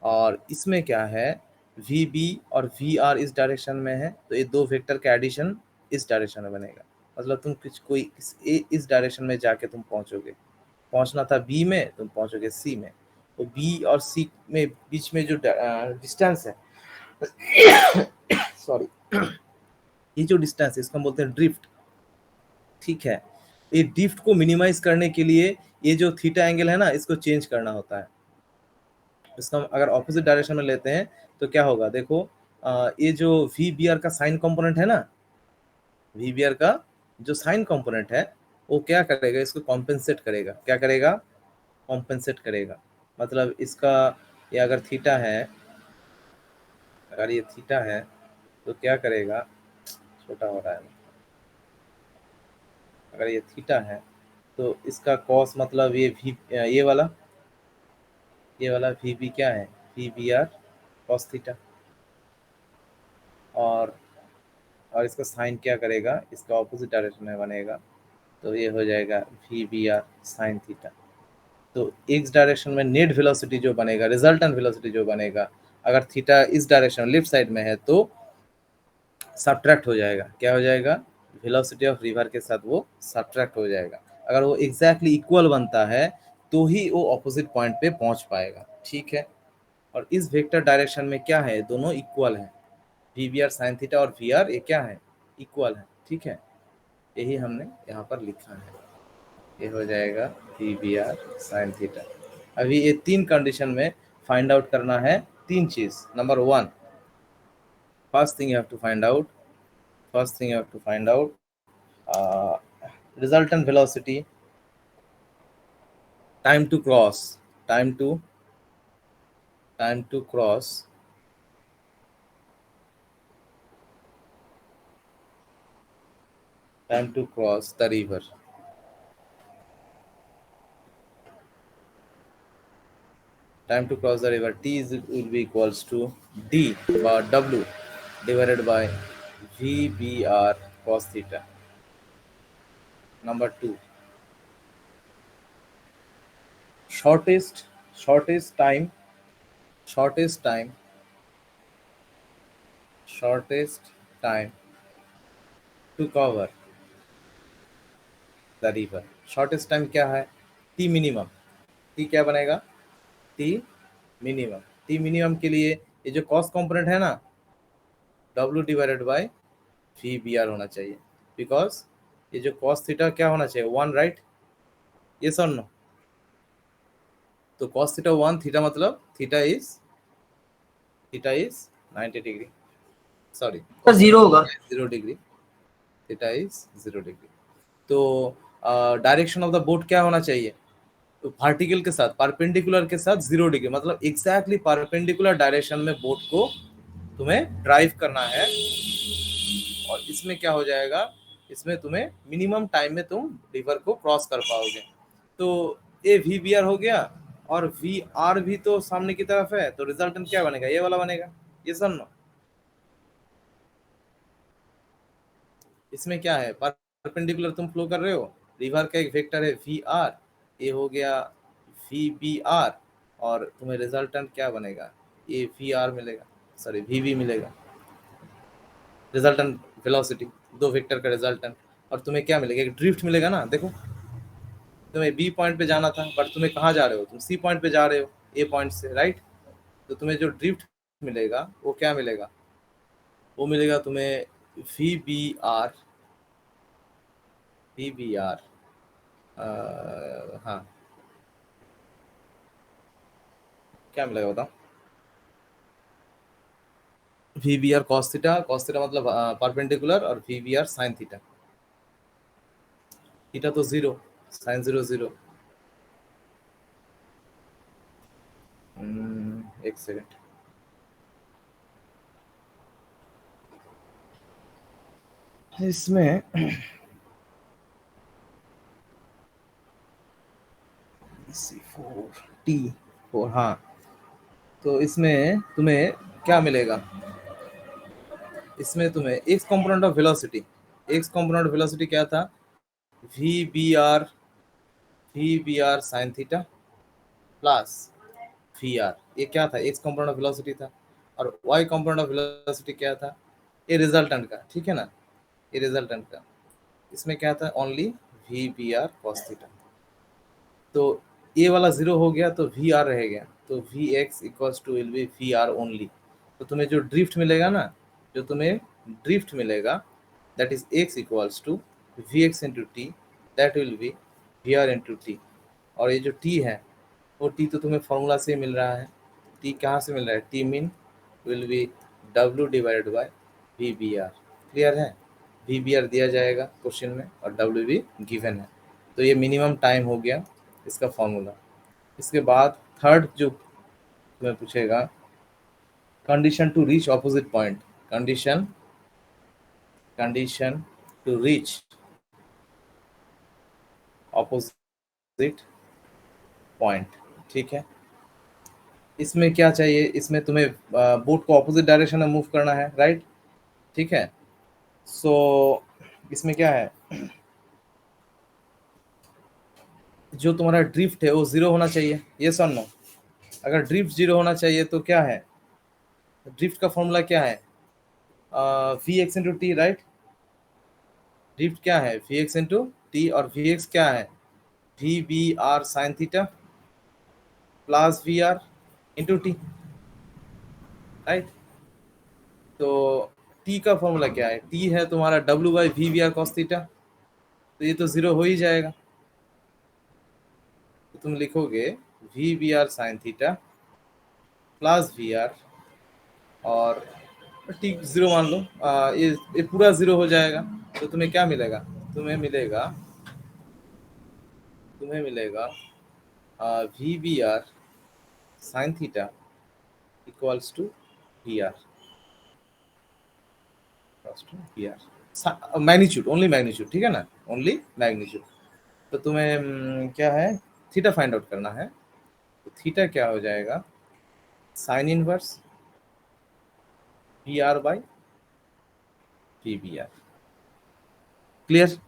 और इसमें क्या है, वी बी और वी आर इस डायरेक्शन में है, तो ये दो वेक्टर का एडिशन इस डायरेक्शन में बनेगा, मतलब तुम कुछ कोई इस डायरेक्शन में जाके तुम पहुंचोगे, पहुंचना था बी में, तुम पहुंचोगे सी में, तो बी और सी में बीच में जो डिस्टेंस है सॉरी ये जो डिस्टेंस है इसको हम बोलते हैं ड्रिफ्ट, ठीक है। ये ड्रिफ्ट को मिनिमाइज करने के लिए ये जो थीटा एंगल है ना, इसको चेंज करना होता है। इसका अगर ऑपोजिट डायरेक्शन में लेते हैं तो क्या होगा, देखो ये जो वी बी आर का साइन कंपोनेंट है ना, वी बी आर का जो साइन कंपोनेंट है वो क्या करेगा, इसको कॉम्पेंसेट करेगा, क्या करेगा, कॉम्पेंसेट करेगा। मतलब इसका ये अगर थीटा है, अगर ये थीटा है तो क्या करेगा, छोटा हो रहा है, अगर ये थीटा है तो इसका कॉस मतलब ये वाला वी बी क्या है, V B R cos theta, और इसका साइन क्या करेगा, इसका ऑपोजिट डायरेक्शन में बनेगा, तो ये हो जाएगा V B R sine theta. तो एक्स डायरेक्शन में नेट वेलोसिटी जो बनेगा, रिजल्टेंट वेलोसिटी जो बनेगा, अगर थीटा इस डायरेक्शन लेफ्ट साइड में है तो सब्ट्रैक्ट हो जाएगा, क्या हो जाएगा, वेलोसिटी ऑफ रिवर के साथ वो सब्ट्रैक्ट हो जाएगा। अगर वो एग्जैक्टली इक्वल बनता है तो ही वो ऑपोजिट पॉइंट पे पहुंच पाएगा, ठीक है। और इस वेक्टर डायरेक्शन में क्या है, दोनों इक्वल है, V B R sine theta और वी आर ये क्या है, इक्वल है, ठीक है। यही हमने यहाँ पर लिखा है, ये हो जाएगा V B R sine theta. अभी ये तीन कंडीशन में फाइंड आउट करना है तीन चीज। Number one, first thing you have to find out resultant velocity, time to cross the river, time to cross the river, T will be equals to D by W divided by VBR cos theta. Number 2, shortest time to cover the river. Shortest time क्या है? T minimum. T क्या बनेगा? T minimum. T minimum के लिए ये जो cost component है ना, W डिवाइडेड बाय VBR होना चाहिए, बिकॉज ये जो कॉस थीटा क्या होना चाहिए? 1, राइट? यस और नो? तो कॉस थीटा 1, थीटा मतलब थीटा इज 90 डिग्री, सॉरी तो 0 होगा. 0 डिग्री, थीटा इज 0 डिग्री. तो डायरेक्शन ऑफ द बोट क्या होना चाहिए? तो वर्टिकल के साथ, परपेंडिकुलर के साथ 0 डिग्री, मतलब एग्जैक्टली परपेंडिकुलर डायरेक्शन में बोट को तुम्हें ड्राइव करना है. और इसमें क्या हो जाएगा? इसमें तुम्हें मिनिमम टाइम में तुम रिवर को क्रॉस कर पाओगे. तो ये VBR हो गया और VR भी तो सामने की तरफ है, तो रिजल्टेंट क्या बनेगा? ये वाला बनेगा. ये समझो, इसमें क्या है? परपेंडिकुलर तुम फ्लो कर रहे हो, रिवर का एक वेक्टर है VR, ये हो गया VBR, और तुम्हें रिजल्टेंट क्या बनेगा? ये VR मिलेगा, सॉरी VB मिलेगा, रिजल्टेंट वेलोसिटी, दो वेक्टर का रिजल्टेंट. और तुम्हें क्या मिलेगा? एक ड्रिफ्ट मिलेगा ना. देखो, तुम्हें B पॉइंट पे जाना था, बट तुम्हें कहाँ जा रहे हो? तुम C पॉइंट पे जा रहे हो, A पॉइंट से, राइट? तो तुम्हें जो ड्रिफ्ट मिलेगा वो क्या मिलेगा? वो मिलेगा तुम्हें VBR. हाँ, क्या मिलेगा बताओ? VBR cos थीटा मतलब परपेंडिकुलर, और VBR sin थीटा. थीटा तो 0, sin 0 0. एक सेकेंड, इसमें C4T4, हाँ. तो इसमें तुम्हें क्या मिलेगा? इसमें तुम्हें एक्स कंपोनेंट ऑफ वेलोसिटी क्या था? VBR sin theta plus VR. ये क्या था? एक्स कंपोनेंट ऑफ वेलोसिटी था. और वाई कंपोनेंट ऑफ वेलोसिटी क्या था? ये रिजल्टेंट का, ठीक है ना? ये रिजल्टेंट का, इसमें क्या था? Only VBR cos theta. तो ये वाला 0 हो गया, तो VR रह गया, तो Vx equals to will be VR only. तो तुम्हें जो ड्रिफ्ट मिलेगा ना, that is x equals to Vx into T, that will be VR into T. और ये जो t है, वो t तो तुम्हें फॉर्मूला से मिल रहा है. t कहाँ से मिल रहा है? t mean will be W divided bye VBR. Clear है? VBR दिया जाएगा क्वेश्चन में और W भी गिवन है. तो ये मिनिमम टाइम हो गया इसका फॉर्मूला. इसके बाद थर्ड जो तुम्हें पूछेगा, condition to reach opposite point. Condition to reach opposite point, ठीक है? इसमें क्या चाहिए? इसमें तुम्हें बोट को ऑपोजिट डायरेक्शन में मूव करना है, राइट? ठीक है. सो इसमें क्या है? जो तुम्हारा ड्रिफ्ट है वो 0 होना चाहिए. यस और नो? अगर ड्रिफ्ट 0 होना चाहिए तो क्या है? ड्रिफ्ट का फॉर्मूला क्या है? Vx into T, right? Drift क्या है? Vx इंटू टी, और Vx क्या है? VBR sin theta plus VR into T, right? तो t का फॉर्मूला क्या है? t है तुम्हारा W by VBR cos theta. तो ये तो 0 हो ही जाएगा. तो तुम लिखोगे VBR sin theta plus VR, और t 0 मान लो. ये पूरा 0 हो जाएगा. तो तुम्हें क्या मिलेगा? तुम्हें मिलेगा VBR sin theta equals to VR. Magnitude, only magnitude, ठीक है ना? Only magnitude. तो तुम्हें क्या है? थीटा फाइंड आउट करना है. तो थीटा क्या हो जाएगा, sine inverse V R by V B R. Clear?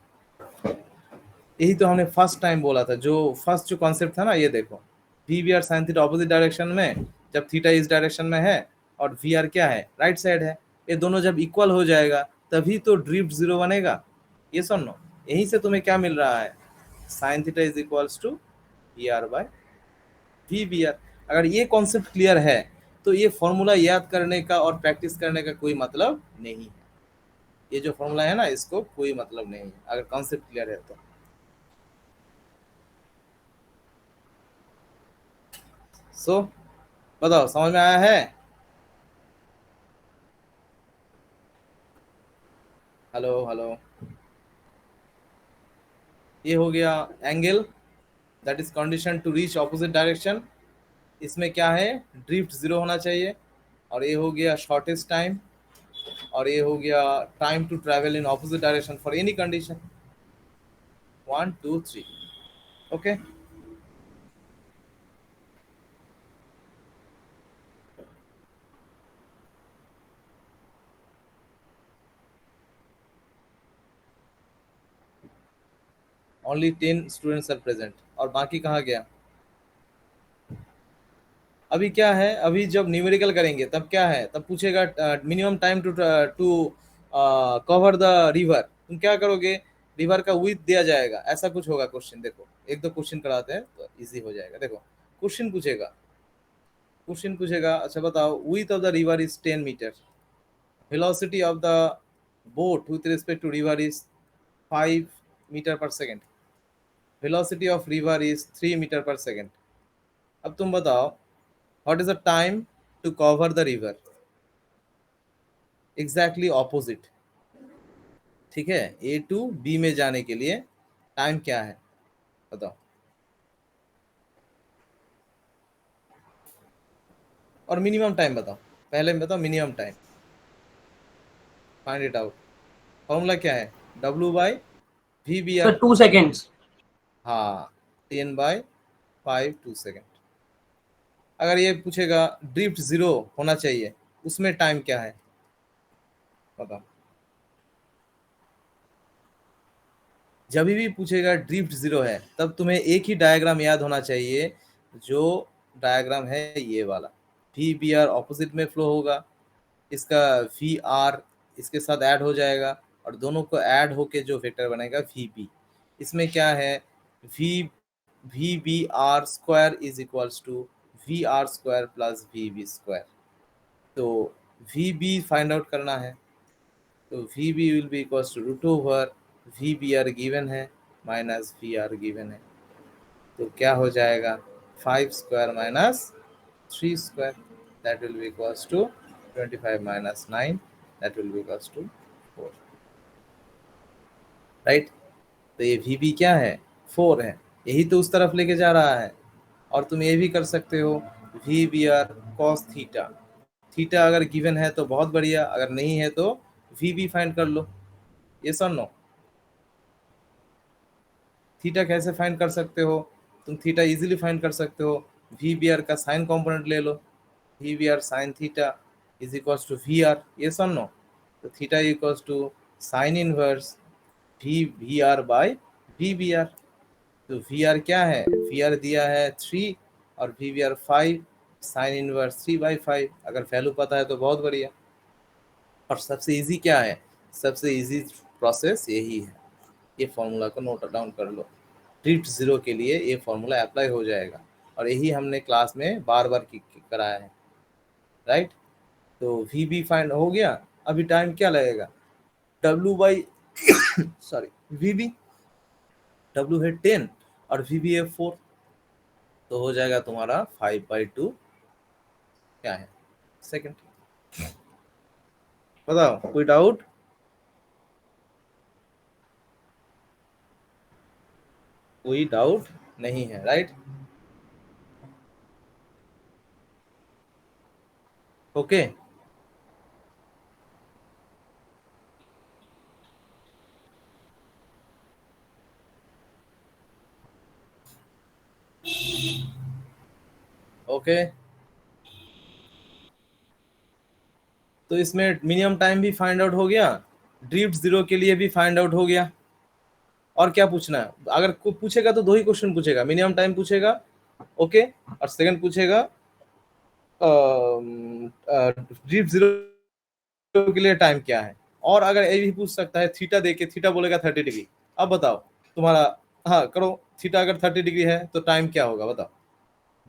यही तो हमने फर्स्ट टाइम बोला था, जो फर्स्ट जो कॉन्सेप्ट था ना, ये देखो V B R sine theta opposite direction में, जब थीटा इस डायरेक्शन में है और वी आर क्या है, राइट साइड है, ये दोनों जब इक्वल हो जाएगा तभी तो ड्रिफ्ट जीरो बनेगा। ये सुनो, यहीं से तुम्हें क्या मिल रहा है, sine theta is equals to V R by V B R. अगर ये कॉन्सेप्ट क्लियर है तो ये फॉर्मूला याद करने का और प्रैक्टिस करने का कोई मतलब नहीं है। ये जो फॉर्मूला है ना, इसको कोई मतलब नहीं है अगर कॉन्सेप्ट क्लियर है तो। सो बताओ, समझ में आया है? Hello hello. ये हो गया angle that is condition to reach opposite direction, इसमें क्या है, ड्रिफ्ट जीरो होना चाहिए। और ये हो गया शॉर्टेस्ट टाइम, और ये हो गया time to travel in opposite direction for any condition. 1 2 3 okay. Only 10 students are present, और बाकी कहाँ गया? अभी क्या है, अभी जब न्यूमेरिकल करेंगे तब क्या है, तब पूछेगा minimum time to to cover the river. तुम क्या करोगे, रिवर का विड्थ दिया जाएगा, ऐसा कुछ होगा क्वेश्चन। देखो एक दो क्वेश्चन कराते हैं तो इजी हो जाएगा। देखो क्वेश्चन पूछेगा, अच्छा बताओ, width of the river is 10 metre, velocity of the boat with respect to river is 5 meter per second, velocity of river is 3 meter per second। अब तुम बताओ, what is the time to cover the river, exactly opposite। ठीक है, A to B में जाने के लिए time क्या है बताओ। और मिनिमम टाइम बताओ, पहले बताओ minimum time, find it out. Formula क्या है, W by V B R. Sir 2 seconds। हाँ, 10/5 2 सेकेंड। अगर ये पूछेगा ड्रिफ्ट जीरो होना चाहिए, उसमें टाइम क्या है बताओ। जब भी पूछेगा ड्रिफ्ट जीरो है, तब तुम्हें एक ही डायग्राम याद होना चाहिए, जो डायग्राम है ये वाला, वी बी आर ऑपोजिट में फ्लो होगा, इसका वी आर इसके साथ ऐड हो जाएगा, और दोनों को ऐड होके जो वेक्टर बनेगा वी बी। इसमें क्या है, V B R square is equals to V R square plus V B square. तो वी बी फाइंड आउट करना है, तो V B will be equals to root over V B R given है minus V R given है। तो क्या हो जाएगा, 5 square minus 3 square, that will be equals to 25 minus 9, that will be equals to 4। Right, तो ये V B क्या है, 4 है, यही तो उस तरफ लेके जा रहा है। और तुम ये भी कर सकते हो, V B R cos theta, theta अगर गिवन है तो बहुत बढ़िया, अगर नहीं है तो वी बी फाइंड कर लो। ये सर नो, थीटा कैसे फाइंड कर सकते हो, तुम थीटा इजीली फाइंड कर सकते हो, वी बी आर का साइन कंपोनेंट ले लो, V B R sine theta is equals to V R. ये सर नो, तो theta equals to sine inverse V R by V B R. तो V R क्या है, वी आर दिया है 3 और V B R 5, sine inverse 3/5। अगर value पता है तो बहुत बढ़िया। और सबसे इजी क्या है, सबसे इजी प्रोसेस यही है, ये फॉर्मूला को नोट डाउन कर लो, ड्रिफ्ट जीरो के लिए ये फॉर्मूला अप्लाई हो जाएगा, और यही हमने क्लास में बार बार कराया है। राइट, तो वी बी फाइंड हो गया। अभी टाइम क्या लगेगा, W by sorry V B, W है 10 और वी बी है 4, तो हो जाएगा तुम्हारा 5/2 क्या है सेकेंड। बताओ कोई डाउट? कोई डाउट नहीं है, राइट? ओके, ओके, तो इसमें मिनिमम टाइम भी फाइंड आउट हो गया, ड्रिफ्ट जीरो के लिए भी फाइंड आउट हो गया। और क्या पूछना है? अगर कोई पूछेगा तो दो ही क्वेश्चन पूछेगा, मिनिमम टाइम पूछेगा, ओके, और सेकंड पूछेगा ड्रिफ्ट जीरो के लिए टाइम क्या है। और अगर ये भी पूछ सकता है थीटा देके, थीटा बोलेगा 30 डिग्री, अब बताओ तुम्हारा, हाँ करो, थीटा अगर 30 डिग्री है तो टाइम क्या होगा बताओ,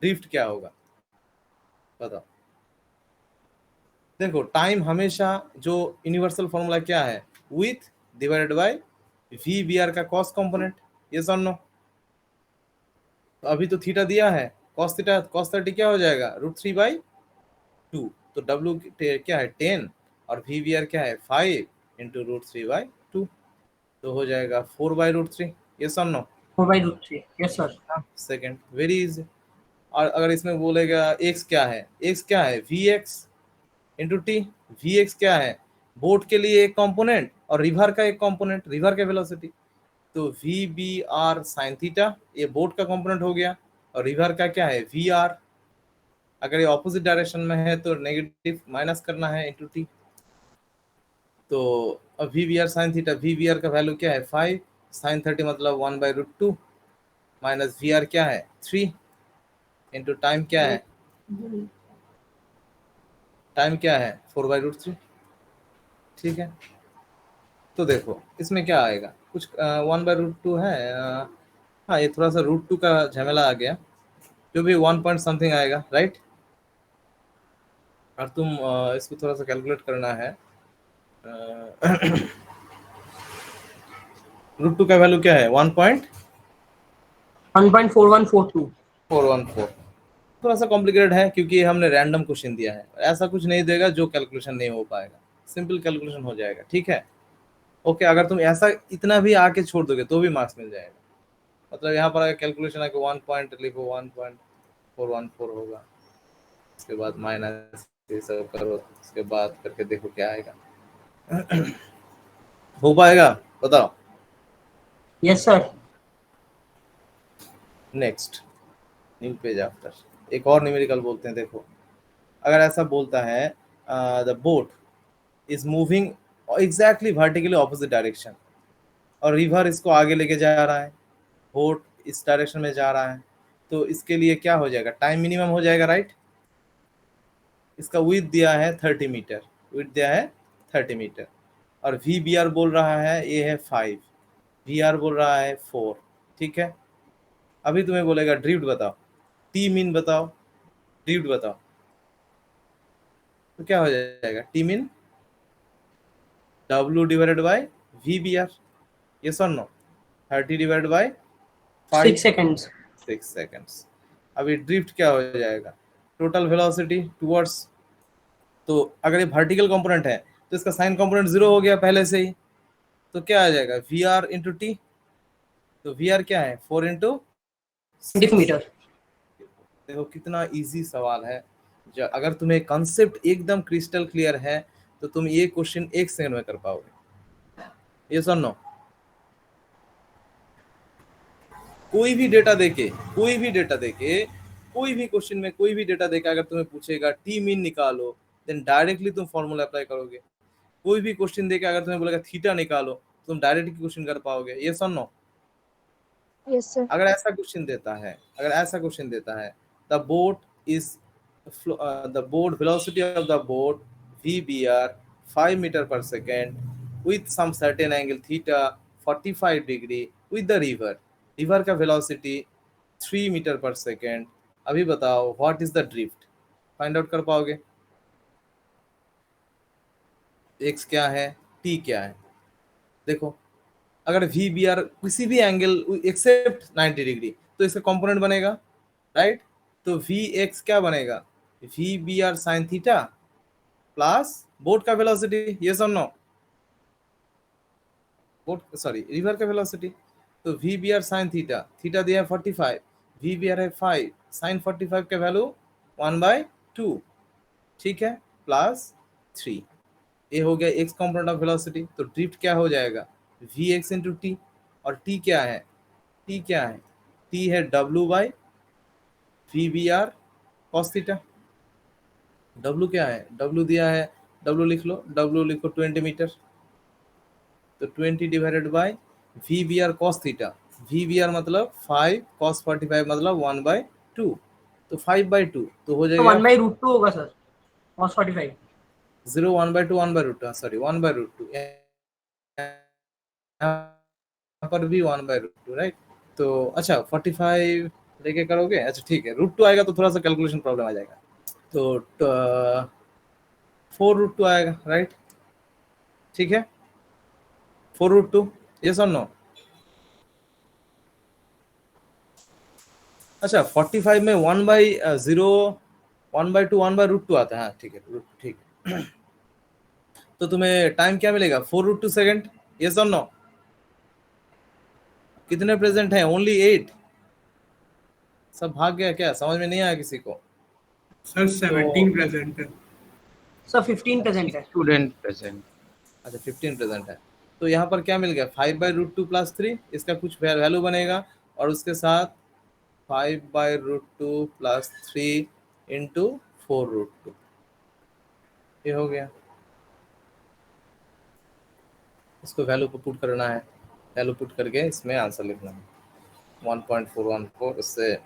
ड्रिफ्ट क्या होगा बताओ। देखो टाइम हमेशा जो यूनिवर्सल फॉर्मूला क्या है, width divided by V B R का कॉस कंपोनेंट, ये और नो। तो अभी तो थीटा दिया है, कॉस थीटा कॉस 30 क्या हो जाएगा, √3/2, तो डब्ल्यू क्या है 10 और वी बी आर क्या है 5 इंटू √3/2, तो हो जाएगा 4/√3, ये और no. 4/√3, yes sir. Second very easy. और अगर इसमें बोलेगा x क्या है, x क्या है vx इंटू टी, vx क्या है बोट के लिए एक कंपोनेंट और रिवर का एक कंपोनेंट, रिवर का वेलोसिटी, तो V B R sine theta, ये बोट का कंपोनेंट हो गया, और रिवर का क्या है वी आर, अगर ये ऑपोजिट डायरेक्शन में है तो नेगेटिव माइनस करना है इंटू टी। तो अब V B R sine theta, V B R का वैल्यू क्या है 5, साइन 30 मतलब 1/√2, माइनस वी आर क्या है 3 इंटू टाइम क्या है, टाइम क्या है 4/√3, ठीक है। तो देखो इसमें क्या आएगा, कुछ 1/√2 है, हाँ ये थोड़ा सा √2 का झमेला आ गया, जो भी 1 पॉइंट समथिंग आएगा, राइट। और तुम इसको थोड़ा सा कैलकुलेट करना है, √2 का वैल्यू क्या है 1.4142। 1.414, थोड़ा सा कॉम्प्लिकेटेड है क्योंकि हमने रैंडम क्वेश्चन दिया है, ऐसा कुछ नहीं देगा जो कैलकुलेशन नहीं हो पाएगा, सिंपल कैलकुलेशन हो जाएगा, ठीक है। ओके, अगर तुम ऐसा इतना भी आके छोड़ दोगे तो भी मार्क्स मिल जाएगा, मतलब यहाँ पर अगर कैलकुलेशन है कि 1 पॉइंट लिखो 1.414 होगा, उसके बाद माइनस ये सब करो, उसके बाद करके देखो क्या आएगा। हो पाएगा बताओ। Yes sir. Next new page after, एक और न्यूमेरिकल बोलते हैं, देखो अगर ऐसा बोलता है the boat is moving exactly vertically opposite direction, और रिवर इसको आगे लेके जा रहा है, बोट इस डायरेक्शन में जा रहा है, तो इसके लिए क्या हो जाएगा, टाइम मिनिमम हो जाएगा, राइट। इसका विड्थ दिया है 30 मीटर, विड्थ दिया है 30 मीटर, और वी बी आर बोल रहा है ये है 5, वी आर बोल रहा है 4, ठीक है। अभी तुम्हें बोलेगा ड्रिफ्ट बताओ, टी मीन बताओ, ड्रिफ्ट बताओ, तो क्या हो जाएगा, T mean W divided by V B R, yes और no, 30 divided by 6 seconds. 6 seconds. अभी ड्रिफ्ट क्या हो जाएगा, टोटल वेलोसिटी टुवर्ड्स, तो अगर ये वर्टिकल कंपोनेंट है तो इसका साइन कंपोनेंट 0 हो गया पहले से ही, तो क्या आ जाएगा वी आर इंटू टी, तो वी आर क्या है 4 इंटू 20 मीटर। देखो कितना इजी सवाल है, अगर तुम्हें कंसेप्ट एकदम क्रिस्टल क्लियर है तो तुम ये क्वेश्चन 1 सेकंड में कर पाओगे, ये सुन नो। कोई भी डेटा देके, कोई भी डेटा देके, कोई भी क्वेश्चन में कोई भी डेटा देके अगर तुम्हें पूछेगा टी मीन निकालो, देन डायरेक्टली तुम फॉर्मूला अप्लाई करोगे। कोई भी क्वेश्चन देके अगर तुम्हें बोलेगा थीटा निकालो, तुम डायरेक्टली क्वेश्चन कर पाओगे, ये सुन नो। Yes sir. अगर ऐसा क्वेश्चन देता है, अगर ऐसा क्वेश्चन देता है the boat is the boat velocity of the boat VBR 5 meter per second with some certain angle theta 45 degree with the river का velocity 3 meter per second, अभी बताओ what is the drift, find out कर पाओगे, x क्या है t क्या है। देखो अगर VBR किसी भी एंगल एक्सेप्ट 90 डिग्री तो इसका कंपोनेंट बनेगा, राइट। तो Vx क्या बनेगा, VBR sine theta plus boat का वेलोसिटी, यस और नो, बोट सॉरी रिवर का वेलोसिटी, तो VBR साइन थीटा, थीटा दिया है 45, VBR है 5, साइन 45 का वैल्यू 1/2, ठीक है, प्लस 3, ये हो गया x कंपोनेंट ऑफ वेलोसिटी। तो ड्रिफ्ट क्या हो जाएगा Vx इंटू टी, और t क्या है, t क्या है, t है W by VBR cos theta. W क्या है, W दिया है, W लिख लो, W लिखो 20 मीटर, तो 20 divided by VBR cos theta. VBR मतलब 5, cos 45 मतलब 1/2, तो 5/2 तो हो तो जाएगा 1/√2 होगा सर, cos 45। 0 1/2 1/√2, सॉरी 1/√2, यहाँ पर भी 1/√2, राइट। तो अच्छा 45 लेके करोगे, अच्छा ठीक है, √2 आएगा तो थोड़ा सा कैलकुलेशन प्रॉब्लम आ जाएगा, तो 4√2 आएगा, राइट, ठीक है, 4√2, यस और नो। अच्छा 45 में 1/0 1/2 1/√2 आता है, हाँ ठीक है, ठीक है। तो तुम्हें टाइम क्या मिलेगा, 4√2 सेकेंड, यस और नो। कितने प्रेजेंट हैं, ओनली 8, सब भाग गया क्या, समझ में नहीं आया किसी को। सर 17 प्रेजेंट है। सर 15 प्रेजेंट है। Student present. अच्छा 15 प्रेजेंट है, तो यहाँ पर क्या मिल गया, 5/√2 + 3, इसका कुछ वैल्यू बनेगा, और उसके साथ 5/√2 + 3 इंटू 4√2, ये हो गया। इसको वैल्यू को पुट करना है, वैल्यू पुट करके इसमें आंसर लिखना है, 1.414, इससे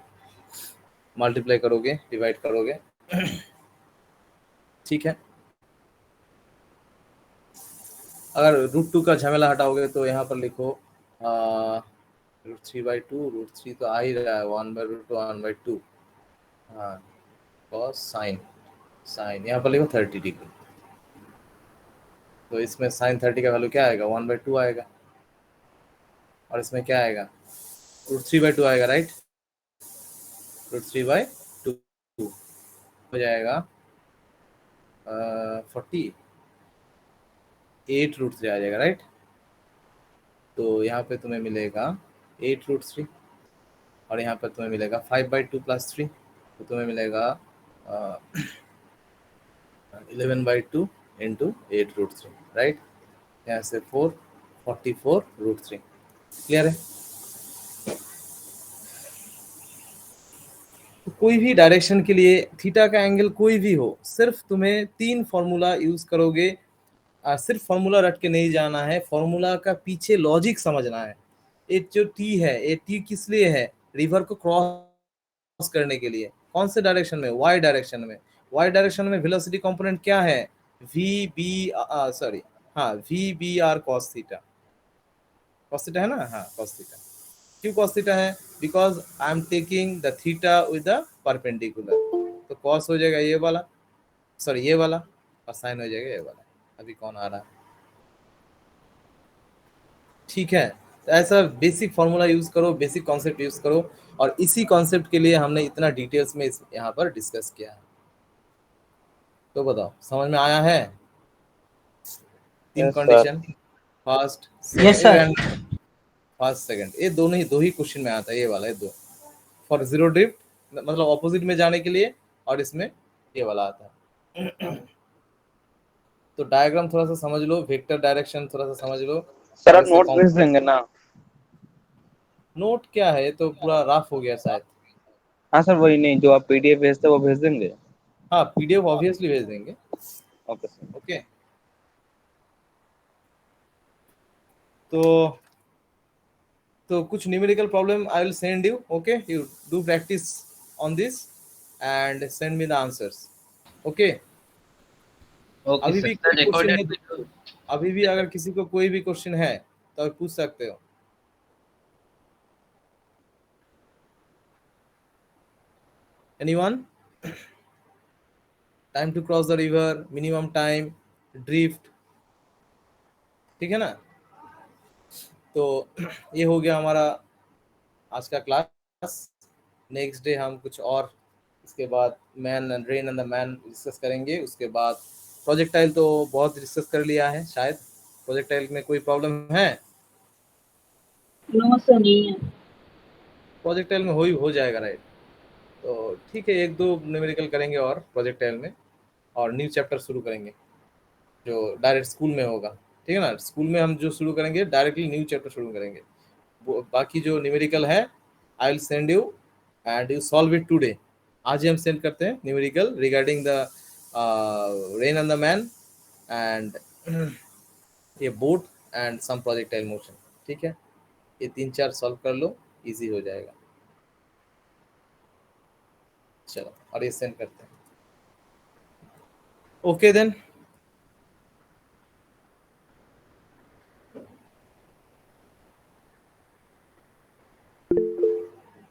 मल्टीप्लाई करोगे, डिवाइड करोगे, ठीक है। अगर √2 का झमेला हटाओगे तो यहाँ पर लिखो √3/2, √3 तो आ ही रहा है, 1/√2 1/2, हाँ, cos साइन यहाँ पर लिखो 30 डिग्री, तो इसमें साइन 30 का वैल्यू क्या आएगा, 1/2 आएगा, और इसमें क्या आएगा, √3/2 आएगा, राइट, √3/2 हो जाएगा 48√3 आ जाएगा, राइट। तो यहाँ पे तुम्हें मिलेगा 8√3, और यहाँ पर तुम्हें मिलेगा 5/2 + 3, तो तुम्हें मिलेगा 11/2 इंटू 8√3, राइट, यहाँ से 44√3, क्लियर है। तो कोई भी डायरेक्शन के लिए थीटा का एंगल कोई भी हो, सिर्फ तुम्हें 3 फॉर्मूला यूज करोगे, सिर्फ फॉर्मूला रट के नहीं जाना है, फॉर्मूला का पीछे लॉजिक समझना है। ये जो टी है, ये टी किस लिए है, रिवर को क्रॉस करने के लिए, कौन से डायरेक्शन में, वाई डायरेक्शन में। वाई डायरेक्शन में वेलोसिटी कंपोनेंट क्या है, VBR cos theta, cos theta है ना, हाँ cos थीटा। क्यों cos थीटा है, because I am taking the theta with the perpendicular, तो cos हो जाएगा ये वाला, सॉरी ये वाला, और साइन हो जाएगा ये वाला। अभी कौन आ रहा है, ठीक है। तो ऐसा बेसिक फॉर्मूला यूज करो, बेसिक कॉन्सेप्ट यूज करो, और इसी कॉन्सेप्ट के लिए हमने इतना डिटेल्स में यहाँ पर डिस्कस किया है। तो बताओ समझ में आया है, 3 condition, first yes sir. First second, ये दो ही क्वेश्चन में आता है, ये वाला, ये दो, फॉर जीरो ड्रिफ्ट मतलब ऑपोजिट में जाने के लिए, और इसमें ये वाला आता है। तो डायग्राम थोड़ा सा समझ लो, वेक्टर डायरेक्शन थोड़ा सा समझ लो। सर आप नोट भेज देंगे ना। नोट क्या है, तो पूरा रफ हो गया शायद। हाँ सर वही नहीं, जो आप PDF भेजते वो भेज देंगे। हाँ PDF ऑब्वियसली भेज देंगे, ओके सर। ओके। तो कुछ numerical problem I will send you, okay, you do practice on this and send me the answers, okay. अभी भी कोई क्वेश्चन है, अभी भी अगर किसी को कोई भी क्वेश्चन है तो आप पूछ सकते हो। Anyone, time to cross the river, minimum time, drift, ठीक है ना। तो ये हो गया हमारा आज का क्लास। नेक्स्ट डे हम कुछ और, इसके बाद man and rain and the man discuss करेंगे। उसके बाद प्रोजेक्टाइल तो बहुत डिस्कस कर लिया है, शायद प्रोजेक्टाइल में कोई प्रॉब्लम है? नो सर नहीं है। प्रोजेक्टाइल में हो जाएगा, राइट। तो ठीक है, 1-2 न्यूमेरिकल करेंगे और प्रोजेक्टाइल में, और न्यू चैप्टर शुरू करेंगे जो डायरेक्ट स्कूल में होगा, ठीक है ना। स्कूल में हम जो शुरू करेंगे डायरेक्टली न्यू चैप्टर शुरू करेंगे। बाकी जो न्यूमेरिकल है I will send you and you solve it today, आज ही हम सेंड करते हैं numerical regarding the rain on the man and ये boat and some projectile motion. ठीक है, ये 3-4 सॉल्व कर लो, इजी हो जाएगा। चलो और ये सेंड करते हैं। Okay then,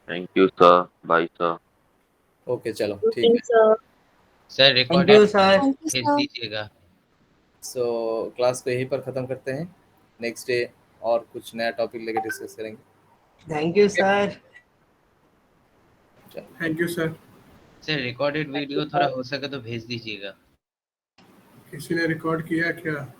thank you sir, bye sir. Okay चलो ठीक है। Sir thank recorded you sir. भेज दीजिएगा। सो क्लास को यहीं पर ख़त्म करते हैं, नेक्स्ट डे और कुछ नया टॉपिक लेके डिस्कस करेंगे। Thank you sir. चलो thank you sir. Sir recorded video थोड़ा हो सके तो भेज दीजिएगा। किसी ने रिकॉर्ड किया क्या?